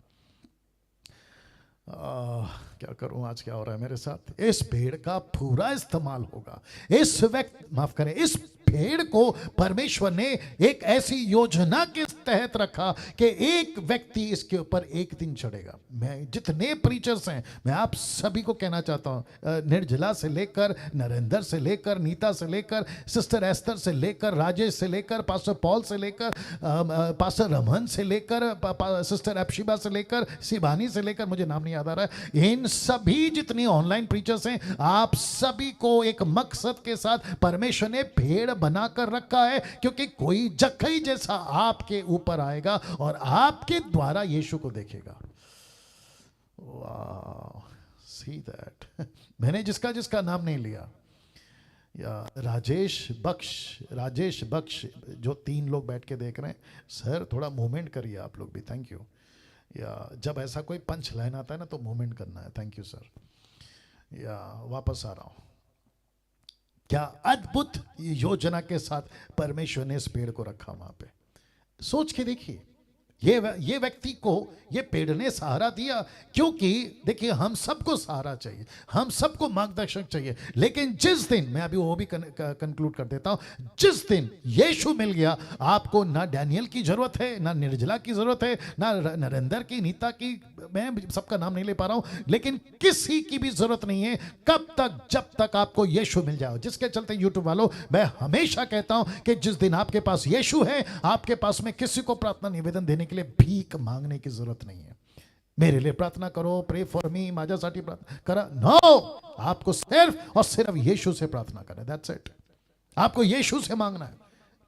क्या करूं, आज क्या हो रहा है मेरे साथ? इस पेड़ का पूरा इस्तेमाल होगा। इस व्यक्ति, माफ करें, इस पेड़ को परमेश्वर ने एक ऐसी योजना के तहत रखा कि एक व्यक्ति इसके ऊपर एक दिन चढ़ेगा। मैं जितने प्रीचर्स हैं, मैं आप सभी को कहना चाहता हूं, निर्जला से लेकर, नरेंद्र से लेकर, नीता से लेकर, सिस्टर एस्तर से लेकर, राजेश से लेकर, पास्टर पॉल से लेकर, पास्टर रमन से लेकर, सिस्टर एप्शिबा से लेकर, शिवानी से लेकर, मुझे नाम नहीं याद आ रहा है, इन सभी जितनी ऑनलाइन प्रीचर्स हैं, आप सभी को एक मकसद के साथ परमेश्वर ने पेड़ बनाकर रखा है, क्योंकि कोई जक्कई जैसा आपके ऊपर आएगा और आपके द्वारा यीशु को देखेगा। वाह, सी दैट। मैंने जिसका जिसका नाम नहीं लिया, या राजेश बख्श, जो 3 लोग बैठ के देख रहे हैं, सर थोड़ा मूवमेंट करिए आप लोग भी, थैंक यू। या जब ऐसा कोई पंच लाइन आता है ना तो मूवमेंट करना है, थैंक यू सर। या वापस आ रहा हूं, क्या अद्भुत योजना के साथ परमेश्वर ने इस पेड़ को रखा वहां पे। सोच के देखिए, ये व्यक्ति को ये पेड़ ने सहारा दिया, क्योंकि देखिए हम सबको सहारा चाहिए, हम सबको मार्गदर्शक चाहिए, लेकिन जिस दिन, मैं अभी वो भी कंक्लूड कर देता हूं, जिस दिन यीशु मिल गया, आपको ना डैनियल की जरूरत है, ना निर्जला की जरूरत है, ना नरेंद्र की, नीता की, मैं सबका नाम नहीं ले पा रहा हूं, लेकिन किसी की भी जरूरत नहीं है। कब तक? जब तक आपको यीशु मिल जाए। जिसके चलते यूट्यूब वालों, मैं हमेशा कहता हूं कि जिस दिन आपके पास यीशु है, आपके पास में किसी को प्रार्थना निवेदन देने के लिए भीख मांगने की जरूरत नहीं है। मेरे लिए प्रार्थना करो, प्रे फॉर मी, माझ्यासाठी प्रार्थना करा, नो, आपको सिर्फ और सिर्फ यीशु से प्रार्थना करें, दैट्स इट। आपको यीशु से मांगना है,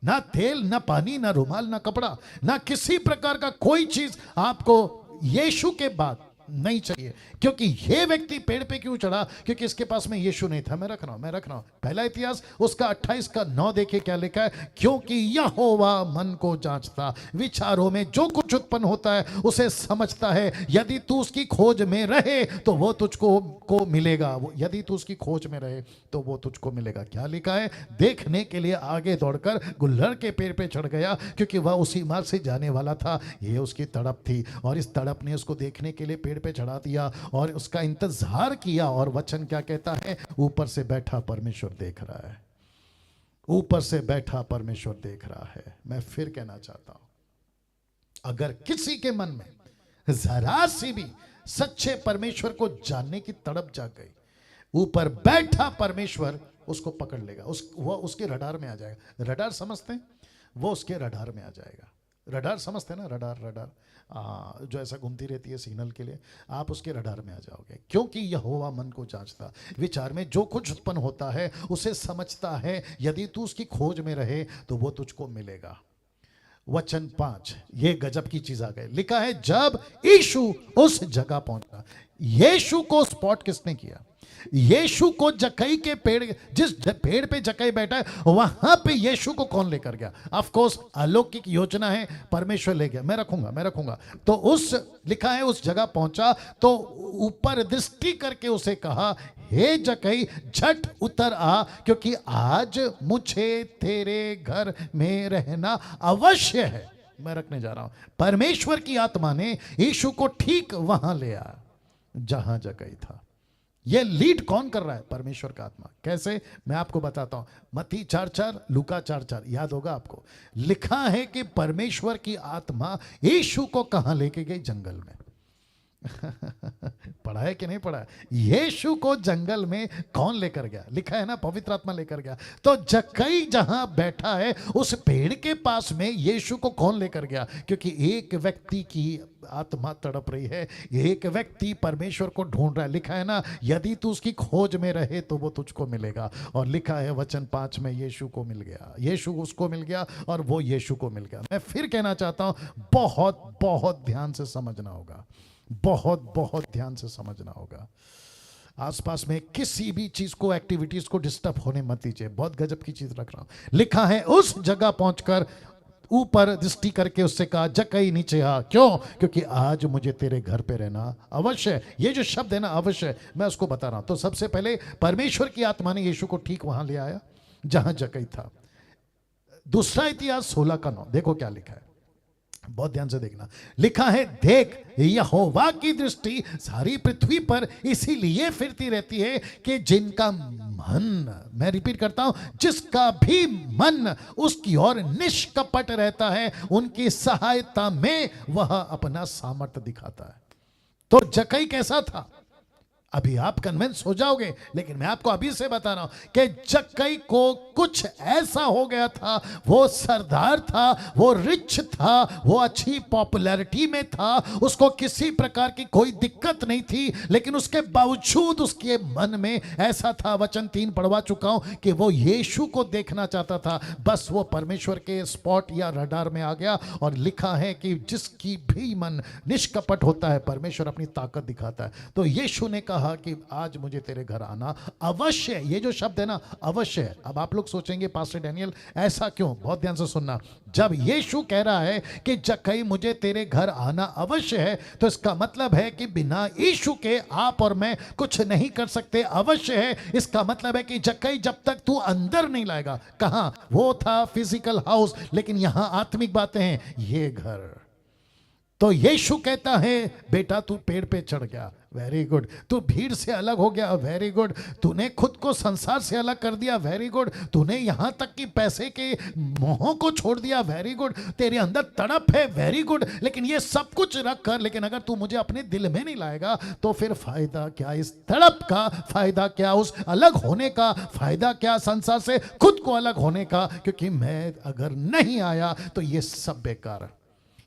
ना तेल, ना पानी, ना रुमाल, ना कपड़ा, ना किसी प्रकार का कोई चीज आपको यीशु के बाद नहीं चाहिए। क्योंकि ये व्यक्ति पेड़ पे क्यों चढ़ा? क्योंकि इसके पास में यीशु नहीं था। मैं रख रहा हूं पहला इतिहास उसका 28:9 देखिए क्या लिखा है। क्योंकि यहोवा मन को जांचता, विचारों में जो कुछ उत्पन्न होता है उसे समझता है। यदि तू उसकी खोज में रहे तो वो तुझको मिलेगा। यदि तू उसकी खोज में रहे तो वो तुझको मिलेगा। क्या लिखा है? देखने के लिए आगे दौड़कर गुल्लड़ के पेड़ पे चढ़ गया, क्योंकि वह उसी मार्ग से जाने वाला था। ये उसकी तड़प थी, और इस तड़प ने उसको देखने के लिए पेड़ पे चढ़ा दिया और उसका इंतजार किया। और वचन क्या कहता है? ऊपर से बैठा परमेश्वर देख रहा है, ऊपर से बैठा परमेश्वर देख रहा है। मैं फिर कहना चाहता हूं, अगर किसी के मन में जरा सी भी सच्चे परमेश्वर को जानने की तड़प जाग गई, ऊपर बैठा परमेश्वर उसको पकड़ लेगा, वो उसके रडार में आ जाएगा। रडार समझते हैं? वो उसके रडार में आ जाएगा। रडार समझते हैं ना? रडार जो ऐसा घूमती रहती है सिग्नल के लिए, आप उसके रडार में आ जाओगे। क्योंकि यहोवा मन को जांचता, विचार में जो कुछ उत्पन्न होता है उसे समझता है। यदि तू उसकी खोज में रहे तो वो तुझको मिलेगा। वचन 5, ये गजब की चीज आ गई। लिखा है जब यीशु उस जगह पहुंचा। यीशु को स्पॉट किसने किया? यीशु को जक्कई के पेड़, जिस पेड़ पे जक्कई बैठा है वहां पे यीशु को कौन लेकर गया? ऑफ कोर्स अलौकिक योजना है, परमेश्वर ले गया। मैं रखूंगा। तो उस लिखा है उस जगह पहुंचा तो ऊपर दृष्टि करके उसे कहा, हे जक्कई झट उतर आ, क्योंकि आज मुझे तेरे घर में रहना अवश्य है। मैं रखने जा रहा हूं। परमेश्वर की आत्मा ने यीशु को ठीक वहां ले आया जहां जक्कई था। ये लीड कौन कर रहा है? परमेश्वर का आत्मा। कैसे? मैं आपको बताता हूं। मत्ती 4:4, लूका 4:4, याद होगा आपको। लिखा है कि परमेश्वर की आत्मा यीशु को कहां लेके गई? जंगल में। पढ़ा है कि नहीं पढ़ा है? यीशु को जंगल में कौन लेकर गया? लिखा है ना, पवित्र आत्मा लेकर गया। तो जक्कई जहां बैठा है उस पेड़ के पास में यीशु को कौन लेकर गया? क्योंकि एक व्यक्ति की आत्मा तड़प रही है, एक व्यक्ति परमेश्वर को ढूंढ रहा है। लिखा है ना, यदि तू उसकी खोज में रहे तो वो तुझको मिलेगा। और लिखा है वचन 5 में, यीशु को मिल गया, यीशु उसको मिल गया और वो यीशु को मिल गया। मैं फिर कहना चाहता हूं, बहुत बहुत ध्यान से समझना होगा, बहुत बहुत ध्यान से समझना होगा। आसपास में किसी भी चीज को, एक्टिविटीज को डिस्टर्ब होने मत दीजिए। बहुत गजब की चीज रख रहा हूं। लिखा है उस जगह पहुंचकर ऊपर दृष्टि करके उससे कहा, जक्कई नीचे आ। क्यों? क्योंकि आज मुझे तेरे घर पे रहना अवश्य है। ये जो शब्द है ना, अवश्य, मैं उसको बता रहा हूं। तो सबसे पहले परमेश्वर की आत्मा ने यीशु को ठीक वहां ले आया जहां जक्कई था। दूसरा इतिहास 16:9, देखो क्या लिखा है, बहुत ध्यान से देखना। लिखा है, देख यहोवा की दृष्टि सारी पृथ्वी पर इसीलिए फिरती रहती है कि जिनका मन, मैं रिपीट करता हूं, जिसका भी मन उसकी ओर निष्कपट रहता है, उनकी सहायता में वह अपना सामर्थ्य दिखाता है। तो जक्कई कैसा था? अभी आप कन्विंस हो जाओगे, लेकिन मैं आपको अभी से बता रहा हूं कि जक्कई को कुछ ऐसा हो गया था। वो सरदार था, वो रिच था, वो अच्छी पॉपुलैरिटी में था, उसको किसी प्रकार की कोई दिक्कत नहीं थी, लेकिन उसके बावजूद उसके मन में ऐसा था, वचन 3 पढ़वा चुका हूं, कि वो यीशु को देखना चाहता था। बस वो परमेश्वर के स्पॉट या रडार में आ गया। और लिखा है कि जिसकी भी मन निष्कपट होता है, परमेश्वर अपनी ताकत दिखाता है। तो यीशु ने कहा कि आज मुझे तेरे घर आना अवश्य है। ये जो शब्द है ना, अवश्य है। अब आप लोग सोचेंगे, पास्टर डैनियल ऐसा क्यों? बहुत ध्यान से सुनना। जब यीशु कह रहा है कि जक्कई मुझे तेरे घर आना अवश्य है, तो इसका मतलब है कि बिना यीशु के आप और मैं कुछ नहीं कर सकते। अवश्य है, इसका मतलब है कि जक्कई जब तक तू अंदर नहीं लाएगा, कहां? वो था फिजिकल हाउस, लेकिन यहां आत्मिक बातें हैं, ये घर। तो यीशु कहता है, बेटा तू पेड़ पे चढ़ गया, वेरी गुड। तू भीड़ से अलग हो गया, वेरी गुड। तूने खुद को संसार से अलग कर दिया, वेरी गुड। तूने यहां तक कि पैसे के मोह को छोड़ दिया, वेरी गुड। तेरे अंदर तड़प है, वेरी गुड। लेकिन ये सब कुछ रख कर, लेकिन अगर तू मुझे अपने दिल में नहीं लाएगा तो फिर फायदा क्या? इस तड़प का फायदा क्या? उस अलग होने का फायदा क्या? संसार से खुद को अलग होने का? क्योंकि मैं अगर नहीं आया तो ये सब बेकार है,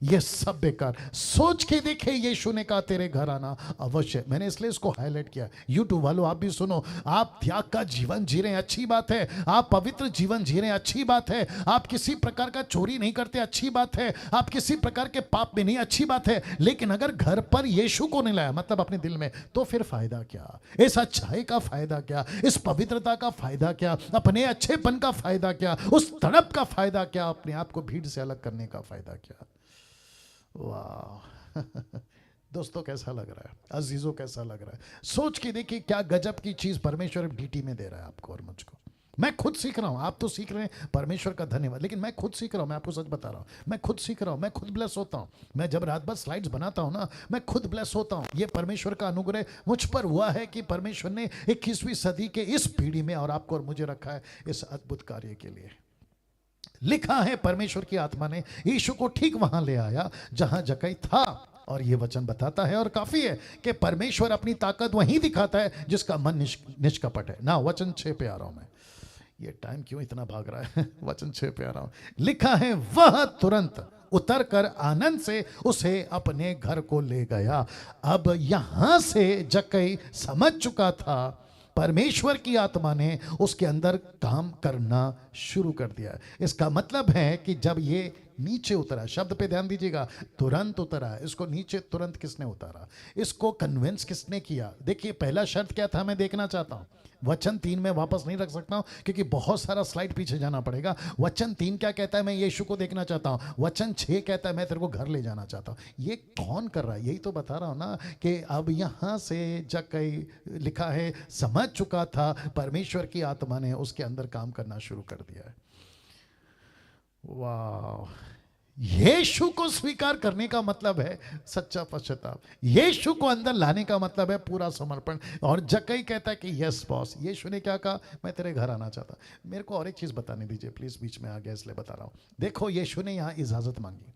ये सब बेकार। सोच के देखे, यीशु ने कहा तेरे घर आना अवश्य। मैंने इसलिए इसको हाईलाइट किया। यूट्यूब वालों आप भी सुनो। आप त्याग का जीवन जी रहे हैं, अच्छी बात है। आप पवित्र जीवन जी रहे हैं, अच्छी बात है। आप किसी प्रकार का चोरी नहीं करते, अच्छी बात है। आप किसी प्रकार के पाप में नहीं, अच्छी बात है। लेकिन अगर घर पर यीशु को नहीं लाया, मतलब अपने दिल में, तो फिर फायदा क्या? इस अच्छाई का फायदा क्या? इस पवित्रता का फायदा क्या? अपने अच्छेपन का फायदा क्या? उस तड़प का फायदा क्या? अपने आप को भीड़ से अलग करने का फायदा क्या? वाह दोस्तों, कैसा लग रहा है? अजीजों, कैसा लग रहा है? सोच के देखिए क्या गजब की चीज परमेश्वर डीटी में दे रहा है आपको और मुझको। मैं खुद सीख रहा हूं, आप तो सीख रहे हैं, परमेश्वर का धन्यवाद। लेकिन मैं खुद सीख रहा हूं, मैं आपको सच बता रहा हूं, मैं खुद सीख रहा हूं, मैं खुद ब्लेस होता हूं। मैं जब रात भर स्लाइड्स बनाता हूं ना, मैं खुद ब्लेस होता हूं। ये परमेश्वर का अनुग्रह मुझ पर हुआ है कि परमेश्वर ने 21वीं सदी के इस पीढ़ी में और आपको और मुझे रखा है इस अद्भुत कार्य के लिए। लिखा है, परमेश्वर की आत्मा ने यीशु को ठीक वहां ले आया जहां जक्कई था। और यह वचन बताता है, और काफी है, कि परमेश्वर अपनी ताकत वहीं दिखाता है जिसका मन निष्कपट है ना। वचन 6 पे आ रहा हूं मैं। ये टाइम क्यों इतना भाग रहा है? वचन 6 पे आ रहा हूं। लिखा है, वह तुरंत उतर कर आनंद से उसे अपने घर को ले गया। अब यहां से जक्कई समझ चुका था परमेश्वर की आत्मा ने उसके अंदर काम करना शुरू कर दिया। इसका मतलब है कि जब ये नीचे उतरा, शब्द पे ध्यान दीजिएगा, तुरंत उतरा। इसको नीचे तुरंत किसने उतारा? इसको कन्विंस किसने किया? देखिए, पहला शर्त क्या था, मैं देखना चाहता हूं। वचन 3 में वापस नहीं रख सकता हूं क्योंकि बहुत सारा स्लाइड पीछे जाना पड़ेगा। वचन 3 क्या कहता है? मैं यीशु को देखना चाहता हूं। वचन 6 कहता है मैं तेरे को घर ले जाना चाहता हूं। ये कौन कर रहा है? यही तो बता रहा हूं ना कि अब यहां से जक्कई, लिखा है, समझ चुका था परमेश्वर की आत्मा ने उसके अंदर काम करना शुरू कर दिया है। वाह, यीशु को स्वीकार करने का मतलब है सच्चा पश्चाताप। यीशु को अंदर लाने का मतलब है पूरा समर्पण। और जक्कई कहता है कि यस बॉस। यीशु ने क्या कहा? मैं तेरे घर आना चाहता। मेरे को और एक चीज बताने दीजिए प्लीज, बीच में आ गया इसलिए बता रहा हूं। देखो यीशु ने यहाँ इजाजत मांगी,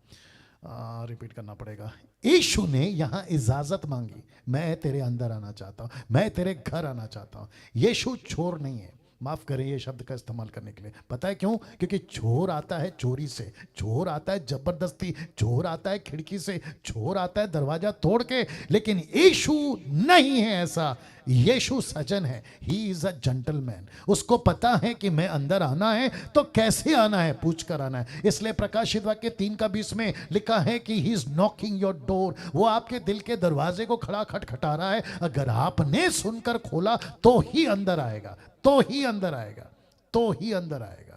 रिपीट करना पड़ेगा। यीशु ने यहाँ इजाजत मांगी, मैं तेरे अंदर आना चाहता हूं, मैं तेरे घर आना चाहता हूं। यीशु चोर नहीं है, माफ करें ये शब्द का इस्तेमाल करने के लिए। पता है क्यों? क्योंकि चोर आता है चोरी से, चोर आता है जबरदस्ती, चोर आता है खिड़की से, चोर आता है दरवाजा तोड़ के। लेकिन यीशु नहीं है ऐसा। यीशु सजन है, ही इज अ जेंटलमैन। उसको पता है कि मैं अंदर आना है तो कैसे आना है, पूछ कर आना है। इसलिए प्रकाशित वाक्य 3:20 में लिखा है कि he is knocking your door. वो आपके दिल के दरवाजे को खड़ा खटखटा रहा है। अगर आपने सुनकर खोला तो ही अंदर आएगा, तो ही अंदर आएगा, तो ही अंदर आएगा।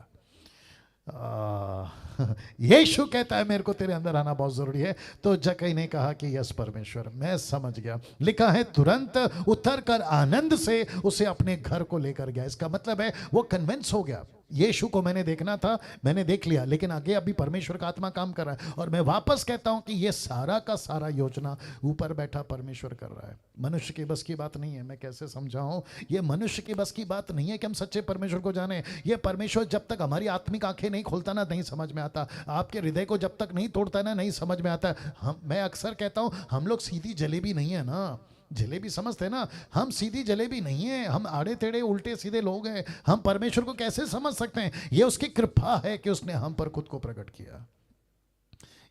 यीशु कहता है मेरे को तेरे अंदर आना बहुत जरूरी है। तो जक्कई ने कहा कि यस परमेश्वर, मैं समझ गया। लिखा है तुरंत उतर कर आनंद से उसे अपने घर को लेकर गया। इसका मतलब है वो कन्विंस हो गया। यीशु को मैंने देखना था, मैंने देख लिया, लेकिन आगे अभी परमेश्वर का आत्मा काम कर रहा है। और मैं वापस कहता हूं कि ये सारा का सारा योजना ऊपर बैठा परमेश्वर कर रहा है। मनुष्य की बस की बात नहीं है। मैं कैसे समझाऊं? ये मनुष्य की बस की बात नहीं है कि हम सच्चे परमेश्वर को जाने। ये परमेश्वर जब तक हमारी आत्मिक आंखें नहीं खोलता ना, नहीं समझ में आता। आपके हृदय को जब तक नहीं तोड़ता ना, नहीं समझ में आता। मैं अक्सर कहता हूं हम लोग सीधी जलेबी नहीं है ना। जलेबी समझते हैं ना, हम सीधी जलेबी नहीं है, हम आड़े टेढ़े उल्टे सीधे लोग हैं। हम परमेश्वर को कैसे समझ सकते हैं? ये उसकी कृपा है कि उसने हम पर खुद को प्रकट किया।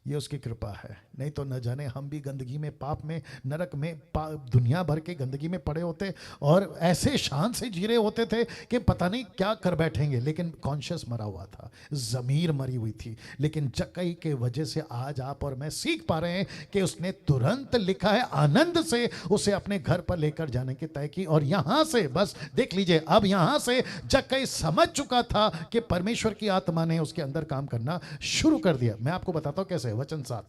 ये उसकी कृपा है। नहीं तो न जाने हम भी गंदगी में, पाप में, नरक में, दुनिया भर के गंदगी में पड़े होते और ऐसे शान से जी रहे होते थे कि पता नहीं क्या कर बैठेंगे। लेकिन कॉन्शियस मरा हुआ था, ज़मीर मरी हुई थी। लेकिन जक्कई के वजह से आज आप और मैं सीख पा रहे हैं कि उसने तुरंत, लिखा है, आनंद से उसे अपने घर पर लेकर जाने की तय की। और यहां से बस देख लीजिए, अब यहां से जक्कई समझ चुका था कि परमेश्वर की आत्मा ने उसके अंदर काम करना शुरू कर दिया। मैं आपको बताता हूं कैसे। वचन 7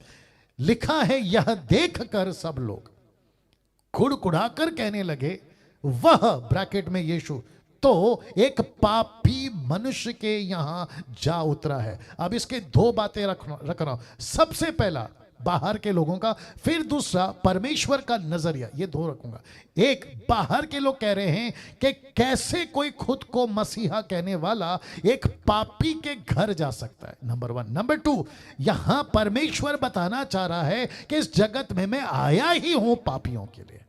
लिखा है, यह देखकर सब लोग कुड़कुड़ाकर कहने लगे, वह ब्रैकेट में यीशु तो एक पापी मनुष्य के यहां जा उतरा है। अब इसके दो बातें रख रहा हूं। सबसे पहला बाहर के लोगों का, फिर दूसरा परमेश्वर का नजरिया। ये दो रखूंगा। एक, बाहर के लोग कह रहे हैं कि कैसे कोई खुद को मसीहा कहने वाला एक पापी के घर जा सकता है, नंबर 1। नंबर 2, यहां परमेश्वर बताना चाह रहा है कि इस जगत में मैं आया ही हूं पापियों के लिए।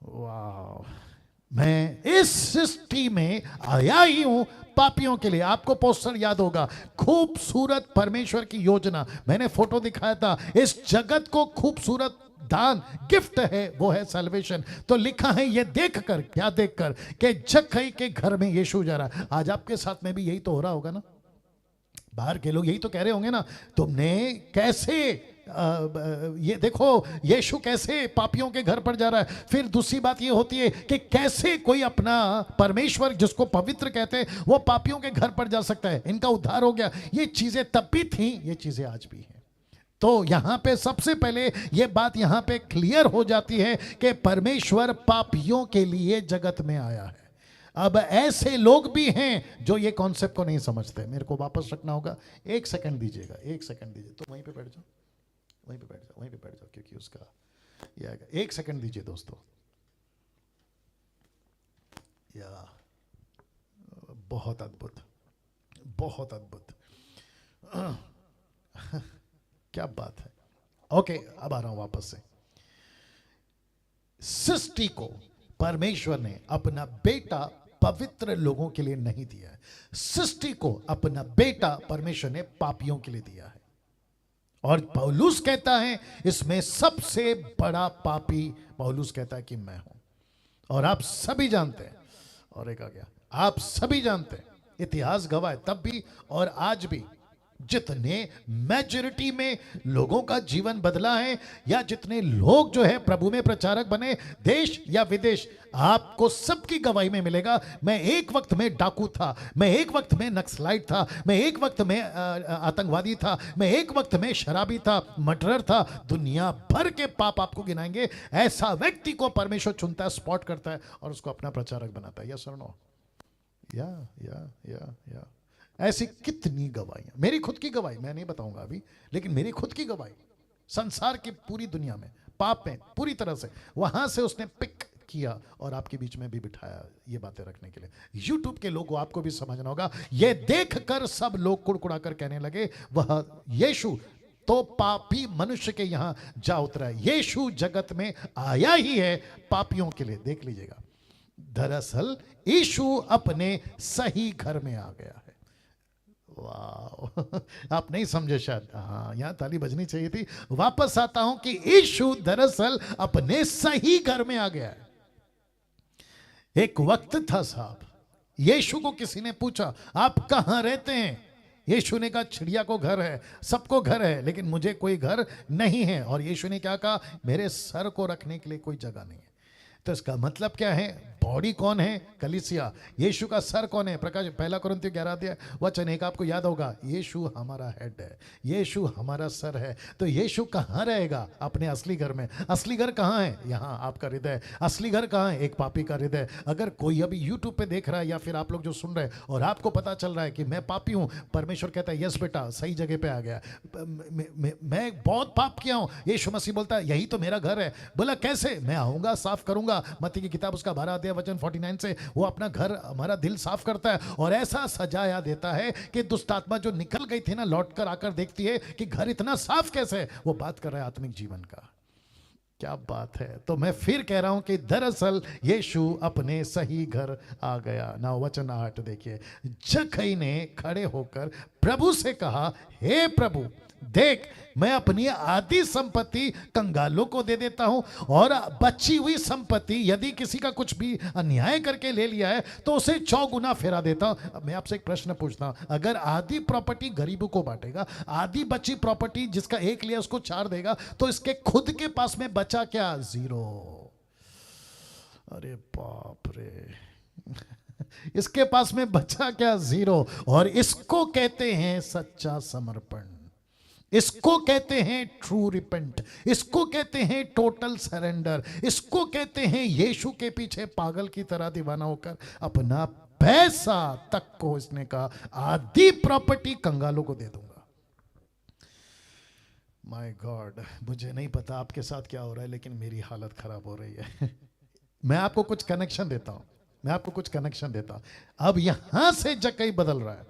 वाह, मैं इस सृष्टि में आया ही हूं पापियों के लिए। आपको पोस्टर याद होगा, खूबसूरत परमेश्वर की योजना। मैंने फोटो दिखाया था। इस जगत को खूबसूरत दान, गिफ्ट है, वो है सैल्वेशन। तो लिखा है, ये देखकर, क्या देखकर? कि जक्कई के घर में यीशु जा रहा है। आज आपके साथ में भी यही तो हो रहा होगा ना। बाहर के लोग यही तो कह रहे होंगे ना, तुमने कैसे ये देखो यीशु कैसे पापियों के घर पर जा रहा है। फिर दूसरी बात ये होती है कि कैसे कोई अपना परमेश्वर जिसको पवित्र कहते हैं वो पापियों के घर पर जा सकता है। इनका उद्धार हो गया। ये चीजें तब भी थी, ये चीजें आज भी हैं। तो यहां पे सबसे पहले ये बात यहां पे क्लियर हो जाती है कि परमेश्वर पापियों के लिए जगत में आया है। अब ऐसे लोग भी हैं जो ये कॉन्सेप्ट को नहीं समझते। मेरे को वापस रखना होगा। 1 सेकंड दीजिएगा, 1 सेकंड दीजिए। तो वहीं पे बैठ जाओ, वहीं पे बैठ जाओ, वहीं पे बैठ जाओ, क्योंकि उसका ये आएगा। 1 सेकंड दीजिए दोस्तों। या बहुत अद्भुत, बहुत अद्भुत। क्या बात है। ओके, अब आ रहा हूं वापस से। सृष्टि को परमेश्वर ने अपना बेटा पवित्र लोगों के लिए नहीं दिया है। सृष्टि को अपना बेटा परमेश्वर ने पापियों के लिए दिया है। और पौलुस कहता है इसमें सबसे बड़ा पापी पौलुस कहता है कि मैं हूं। और आप सभी जानते हैं, और एक आ गया, आप सभी जानते हैं, इतिहास गवाह है तब भी और आज भी, जितने मेजॉरिटी में लोगों का जीवन बदला है या जितने लोग जो है प्रभु में प्रचारक बने, देश या विदेश, आपको सबकी गवाही में मिलेगा, मैं एक वक्त में डाकू था, मैं एक वक्त में नक्सलाइट था, मैं एक वक्त में आतंकवादी था, मैं एक वक्त में शराबी था, मर्डरर था। दुनिया भर के पाप आपको गिनाएंगे। ऐसा व्यक्ति को परमेश्वर चुनता है, स्पॉट करता है और उसको अपना प्रचारक बनाता है। यस और नो? या ऐसी कितनी गवाहियां, मेरी खुद की गवाही मैं नहीं बताऊंगा अभी, लेकिन मेरी खुद की गवाही संसार की पूरी दुनिया में पाप में पूरी तरह से वहां से उसने पिक किया और आपके बीच में भी बिठाया ये बातें रखने के लिए। यूट्यूब के लोगों आपको भी समझना होगा, ये देखकर सब लोग कुड़कुड़ा कर कहने लगे वह यीशु तो पापी मनुष्य के यहां जा उतरा है। यीशु जगत में आया ही है पापियों के लिए। देख लीजिएगा, दरअसल यीशु अपने सही घर में आ गया है। वाह, आप नहीं समझे शायद, हाँ यहां ताली बजनी चाहिए थी। वापस आता हूं कि यीशु दरअसल अपने सही घर में आ गया है। एक वक्त था साहब, यीशु को किसी ने पूछा आप कहां रहते हैं? यीशु ने कहा चिड़िया को घर है, सबको घर है, लेकिन मुझे कोई घर नहीं है। और यीशु ने क्या कहा? मेरे सर को रखने के लिए कोई जगह नहीं है। तो इसका मतलब क्या है? बॉडी कौन है? कलीसिया। यीशु का सर कौन है? प्रकाश 1 कुरिन्थियों 11 अध्याय वचन 1 आपको याद होगा, यीशु हमारा हेड है, यीशु हमारा सर है। तो यीशु कहाँ रहेगा? अपने असली घर में। असली घर कहाँ है? यहाँ आपका हृदय। असली घर कहाँ है? एक पापी का हृदय। अगर कोई अभी यूट्यूब पे देख रहा है या फिर आप लोग जो सुन रहे हैं और आपको पता चल रहा है कि मैं पापी हूँ, परमेश्वर कहता है यस बेटा सही जगह पे आ गया, मैं बहुत पाप किया हूँ। यीशु मसीह बोलता है यही तो मेरा घर है। बोला कैसे? मैं आऊंगा, साफ करूंगा। मत्ती की किताब उसका 12 अध्याय वचन 49 से वो अपना घर हमारा दिल साफ करता है और ऐसा सजाया देता है कि दुष्ट आत्मा जो निकल गई थी ना, लौट कर आकर देखती है कि घर इतना साफ कैसे है। वो बात कर रहा है आत्मिक जीवन का। क्या बात है। तो मैं फिर कह रहा हूं कि दरअसल यीशु अपने सही घर आ गया ना। वचन 8 देखिए, जक्कई ने खड़े होकर प्रभु से कहा, हे प्रभु देख, मैं अपनी आधी संपत्ति कंगालों को दे देता हूं और बची हुई संपत्ति यदि किसी का कुछ भी अन्याय करके ले लिया है तो उसे 4 गुना फेरा देता हूं। अब मैं आपसे एक प्रश्न पूछता हूं, अगर आधी प्रॉपर्टी गरीबों को बांटेगा, आधी बची प्रॉपर्टी जिसका 1 लिया उसको 4 देगा, तो इसके खुद के पास में बचा क्या? 0। अरे बाप रे, इसके पास में बचा क्या? 0। और इसको कहते हैं सच्चा समर्पण, इसको कहते हैं ट्रू रिपेंट, इसको कहते हैं टोटल सरेंडर, इसको कहते हैं यीशु के पीछे पागल की तरह दीवाना होकर अपना पैसा तक को इसने कहा आधी प्रॉपर्टी कंगालों को दे दूंगा। माय गॉड, मुझे नहीं पता आपके साथ क्या हो रहा है, लेकिन मेरी हालत खराब हो रही है। मैं आपको कुछ कनेक्शन देता हूं, अब यहां से जक्कई बदल रहा है।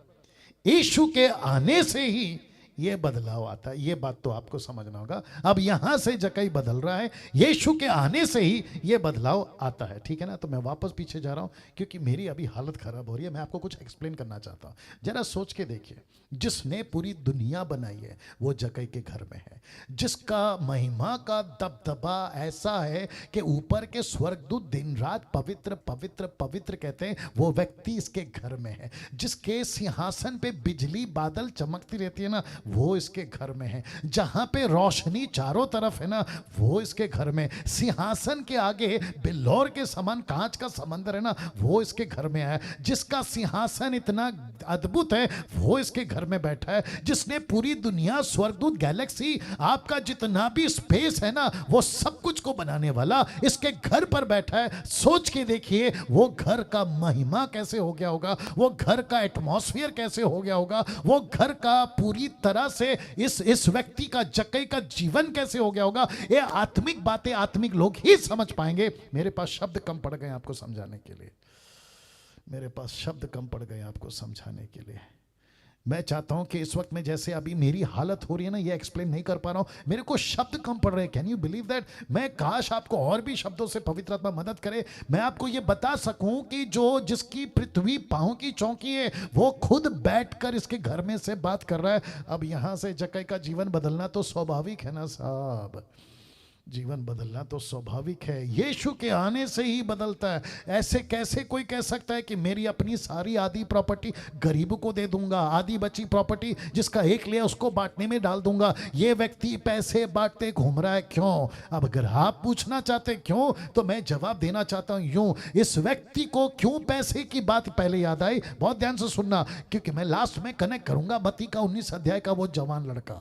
यीशु के आने से ही ये बदलाव आता है, ये बात तो आपको समझना होगा। अब यहां से जक्कई बदल रहा है, यीशु के आने से ही ये बदलाव आता है, ठीक है ना। तो मैं वापस पीछे जा रहा हूं क्योंकि मेरी अभी हालत खराब हो रही है। मैं आपको कुछ एक्सप्लेन करना चाहता हूं। जरा सोच के देखिए, जिसने पूरी दुनिया बनाई है वो जक्कई के घर में है, जिसका महिमा का दबदबा ऐसा है कि ऊपर के स्वर्गदूत दिन रात पवित्र पवित्र पवित्र कहते हैं, वो व्यक्ति इसके घर में है। जिसके सिंहासन पे बिजली बादल चमकती रहती है ना, वो इसके घर में है। जहां पे रोशनी चारों तरफ है ना, वो इसके घर में। सिंहासन के आगे बिल्लौर के समान कांच का समंदर है ना, वो इसके घर में है। जिसका सिंहासन इतना अद्भुत है वो इसके घर में बैठा है। जिसने पूरी दुनिया, स्वर्गदूत, गैलेक्सी, आपका जितना भी स्पेस है ना, वो सब कुछ को बनाने वाला इसके घर पर बैठा है। सोच के देखिए वो घर का महिमा कैसे हो गया होगा, वो घर का एटमॉस्फेयर कैसे हो गया होगा, वो घर का पूरी तरह से इस व्यक्ति का, जक्कई का जीवन कैसे हो गया होगा। ये आत्मिक बातें आत्मिक लोग ही समझ पाएंगे। मेरे पास शब्द कम पड़ गए आपको समझाने के लिए, आपको समझाने के लिए। मैं चाहता हूं कि इस वक्त में जैसे अभी मेरी हालत हो रही है ना, ये एक्सप्लेन नहीं कर पा रहा हूं, मेरे को शब्द कम पड़ रहे हैं। Can you believe that? मैं काश आपको और भी शब्दों से पवित्र आत्मा मदद करे, मैं आपको ये बता सकूं कि जिसकी पृथ्वी पांव की चौकी है, वो खुद बैठकर इसके घर में से बात कर रहा है। अब यहां से जक्कई का जीवन बदलना तो स्वाभाविक है ना साहब, जीवन बदलना तो स्वाभाविक है। यीशु के आने से ही बदलता है। ऐसे कैसे कोई कह सकता है कि मेरी अपनी सारी आधी प्रॉपर्टी गरीबों को दे दूंगा, आधी बची प्रॉपर्टी जिसका 1 लिया उसको बांटने में डाल दूंगा। ये व्यक्ति पैसे बांटते घूम रहा है, क्यों? अब अगर आप पूछना चाहते क्यों, तो मैं जवाब देना चाहता हूं यूं, इस व्यक्ति को क्यों पैसे की बात पहले याद आई? बहुत ध्यान से सुनना, क्योंकि मैं लास्ट में कनेक्ट करूंगा मत्ती का 19 अध्याय का वो जवान लड़का।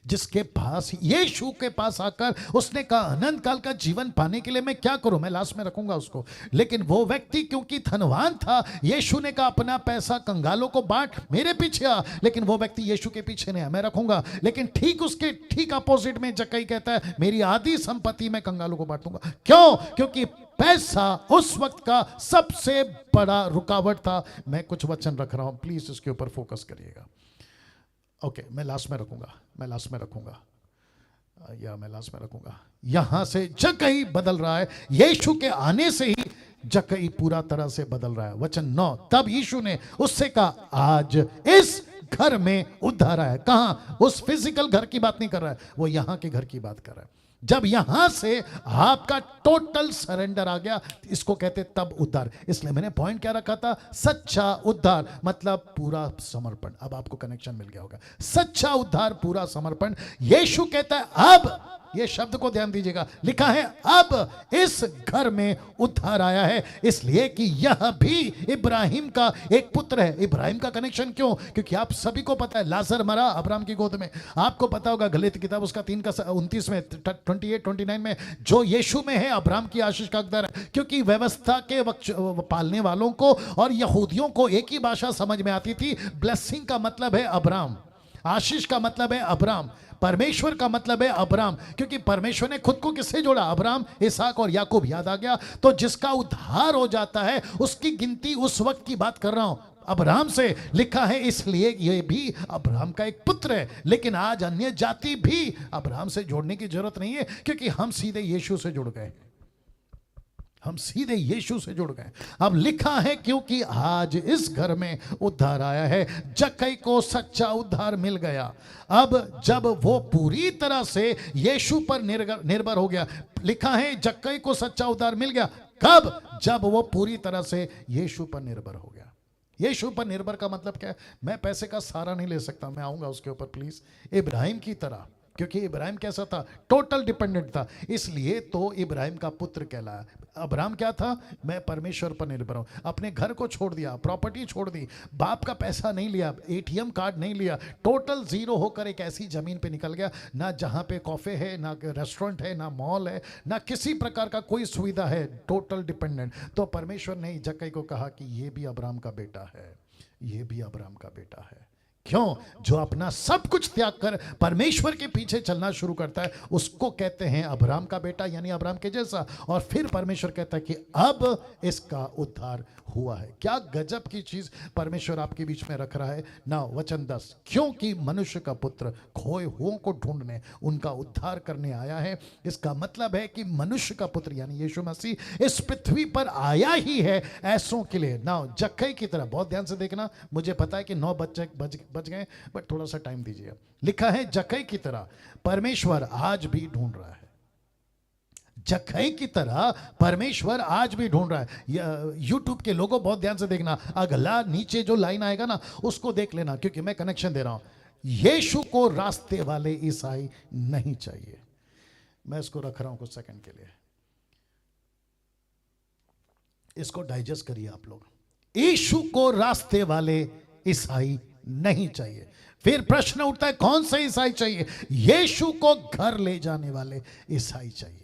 जिसके पास, यीशु के पास आकर उसने कहा अनंत काल का जीवन पाने के लिए मैं क्या करूं, मैं लास्ट में रखूंगा उसको। लेकिन वो व्यक्ति क्योंकि धनवान था, यीशु ने कहा अपना पैसा कंगालों को बांट, मेरे पीछे आ। लेकिन वो व्यक्ति यीशु के पीछे नहीं, मैं रखूंगा। लेकिन ठीक उसके ठीक अपोजिट में जक्कई कहता है मेरी आधी संपत्ति मैं कंगालों को बांटूंगा। क्यों? क्योंकि पैसा उस वक्त का सबसे बड़ा रुकावट था। मैं कुछ वचन रख रहा हूं, प्लीज इसके ऊपर फोकस करिएगा। ओके, मैं लास्ट में रखूंगा, मैं लास्ट में रखूंगा, मैं लास्ट में रखूंगा। यहां से जक्कई बदल रहा है, यीशु के आने से ही जक्कई पूरा तरह से बदल रहा है। वचन 9, तब यीशु ने उससे कहा आज इस घर में उद्धार आया। कहां? उस फिजिकल घर की बात नहीं कर रहा है, वो यहां के घर की बात कर रहा है। जब यहां से आपका टोटल सरेंडर आ गया, इसको कहते तब उद्धार। इसलिए मैंने पॉइंट क्या रखा था, सच्चा उद्धार मतलब पूरा समर्पण। अब आपको कनेक्शन मिल गया होगा, सच्चा उद्धार पूरा समर्पण। यीशु कहता है अब, ये शब्द को ध्यान दीजिएगा, लिखा है अब इस घर में उद्धार आया है, इसलिए कि यह भी इब्राहिम का एक पुत्र है। इब्राहिम का कनेक्शन क्यों? क्योंकि आप सभी को पता है लाजर मरा अब्राहम की गोद में। आपको पता होगा गलीत किताब उसका 3 का 29 में 28-29 में, जो यीशु में है अब्राहम की आशीष का हकदार है। क्योंकि व्यवस्था के पालने वालों को और यहूदियों को एक ही भाषा समझ में आती थी। ब्लेसिंग का मतलब है अब्राहम, आशीष का मतलब है अब्राहम, परमेश्वर का मतलब है अब्राहम। क्योंकि परमेश्वर ने खुद को किससे जोड़ा? अब्राहम, इसहाक और याकूब। याद आ गया? तो जिसका उद्धार हो जाता है उसकी गिनती उस वक्त की बात कर रहा हूं, अब्राहम से लिखा है, इसलिए ये भी अब्राहम का एक पुत्र है। लेकिन आज अन्य जाति भी अब्राहम से जोड़ने की जरूरत नहीं है, क्योंकि हम सीधे यीशु से जुड़ गए, हम सीधे यीशु से जुड़ गए। अब लिखा है क्योंकि आज इस घर में उद्धार आया है। जक्कई को सच्चा उद्धार मिल गया। अब जब वो पूरी तरह से यीशु पर निर्भर हो गया, लिखा है जक्कई को सच्चा उद्धार मिल गया। कब? जब वो पूरी तरह से यीशु पर निर्भर हो गया। यीशु पर निर्भर का मतलब क्या है? मैं पैसे का सहारा नहीं ले सकता, मैं आऊंगा उसके ऊपर प्लीज। इब्राहिम की तरह, क्योंकि इब्राहिम कैसा था? टोटल डिपेंडेंट था, इसलिए तो इब्राहिम का पुत्र कहलाया। अब्राहम क्या था? मैं परमेश्वर पर निर्भर हूं। अपने घर को छोड़ दिया, प्रॉपर्टी छोड़ दी, बाप का पैसा नहीं लिया, एटीएम कार्ड नहीं लिया, टोटल जीरो होकर एक ऐसी जमीन पे निकल गया, ना जहां पे कॉफे है, ना रेस्टोरेंट है, ना मॉल है, ना किसी प्रकार का कोई सुविधा है, टोटल डिपेंडेंट। तो परमेश्वर ने जक्कई को कहा कि ये भी अब्राहम का बेटा है, ये भी अब्राहम का बेटा है। क्यों? जो अपना सब कुछ त्याग कर परमेश्वर के पीछे चलना शुरू करता है उसको कहते हैं अब्राहम का बेटा, यानी अब्राहम के जैसा। और फिर परमेश्वर कहता है कि अब इसका उद्धार हुआ है। क्या गजब की चीज परमेश्वर आपके बीच में रख रहा है ना। वचन 10, क्योंकि मनुष्य का पुत्र खोए हुओं को ढूंढने, उनका उद्धार करने आया है। इसका मतलब है कि मनुष्य का पुत्र यानी यीशु मसीह इस पृथ्वी पर आया ही है ऐसों के लिए। ना जक्कई की तरह, बहुत ध्यान से देखना, मुझे पता है कि 9 बज गए, बट थोड़ा सा टाइम दीजिए। लिखा है जक्कई की तरह परमेश्वर आज भी ढूंढ रहा है। जक्कई की तरह परमेश्वर आज भी ढूंढ रहा है। यूट्यूब के लोगों बहुत ध्यान से देखना, अगला नीचे जो लाइन आएगा ना उसको देख लेना, क्योंकि मैं कनेक्शन दे रहा हूं। यीशु को रास्ते वाले ईसाई नहीं चाहिए। मैं इसको रख रहा हूं कुछ सेकंड के लिए, इसको डाइजेस्ट करिए आप लोग। यीशु को रास्ते वाले ईसाई नहीं चाहिए। फिर प्रश्न उठता है कौन से ईसाई चाहिए? यीशु को घर ले जाने वाले ईसाई चाहिए।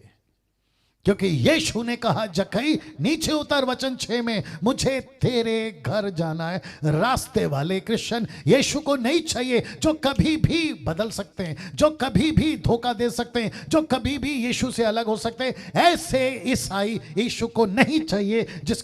क्योंकि यीशु ने कहा जक्कई नीचे उतर, वचन 6 में, मुझे तेरे घर जाना है। रास्ते वाले क्रिश्चियन यीशु को नहीं चाहिए, जो कभी भी बदल सकते हैं, जो कभी भी धोखा दे सकते हैं, जो कभी भी यीशु से अलग हो सकते हैं। ऐसे ईसाई यीशु को नहीं चाहिए जिस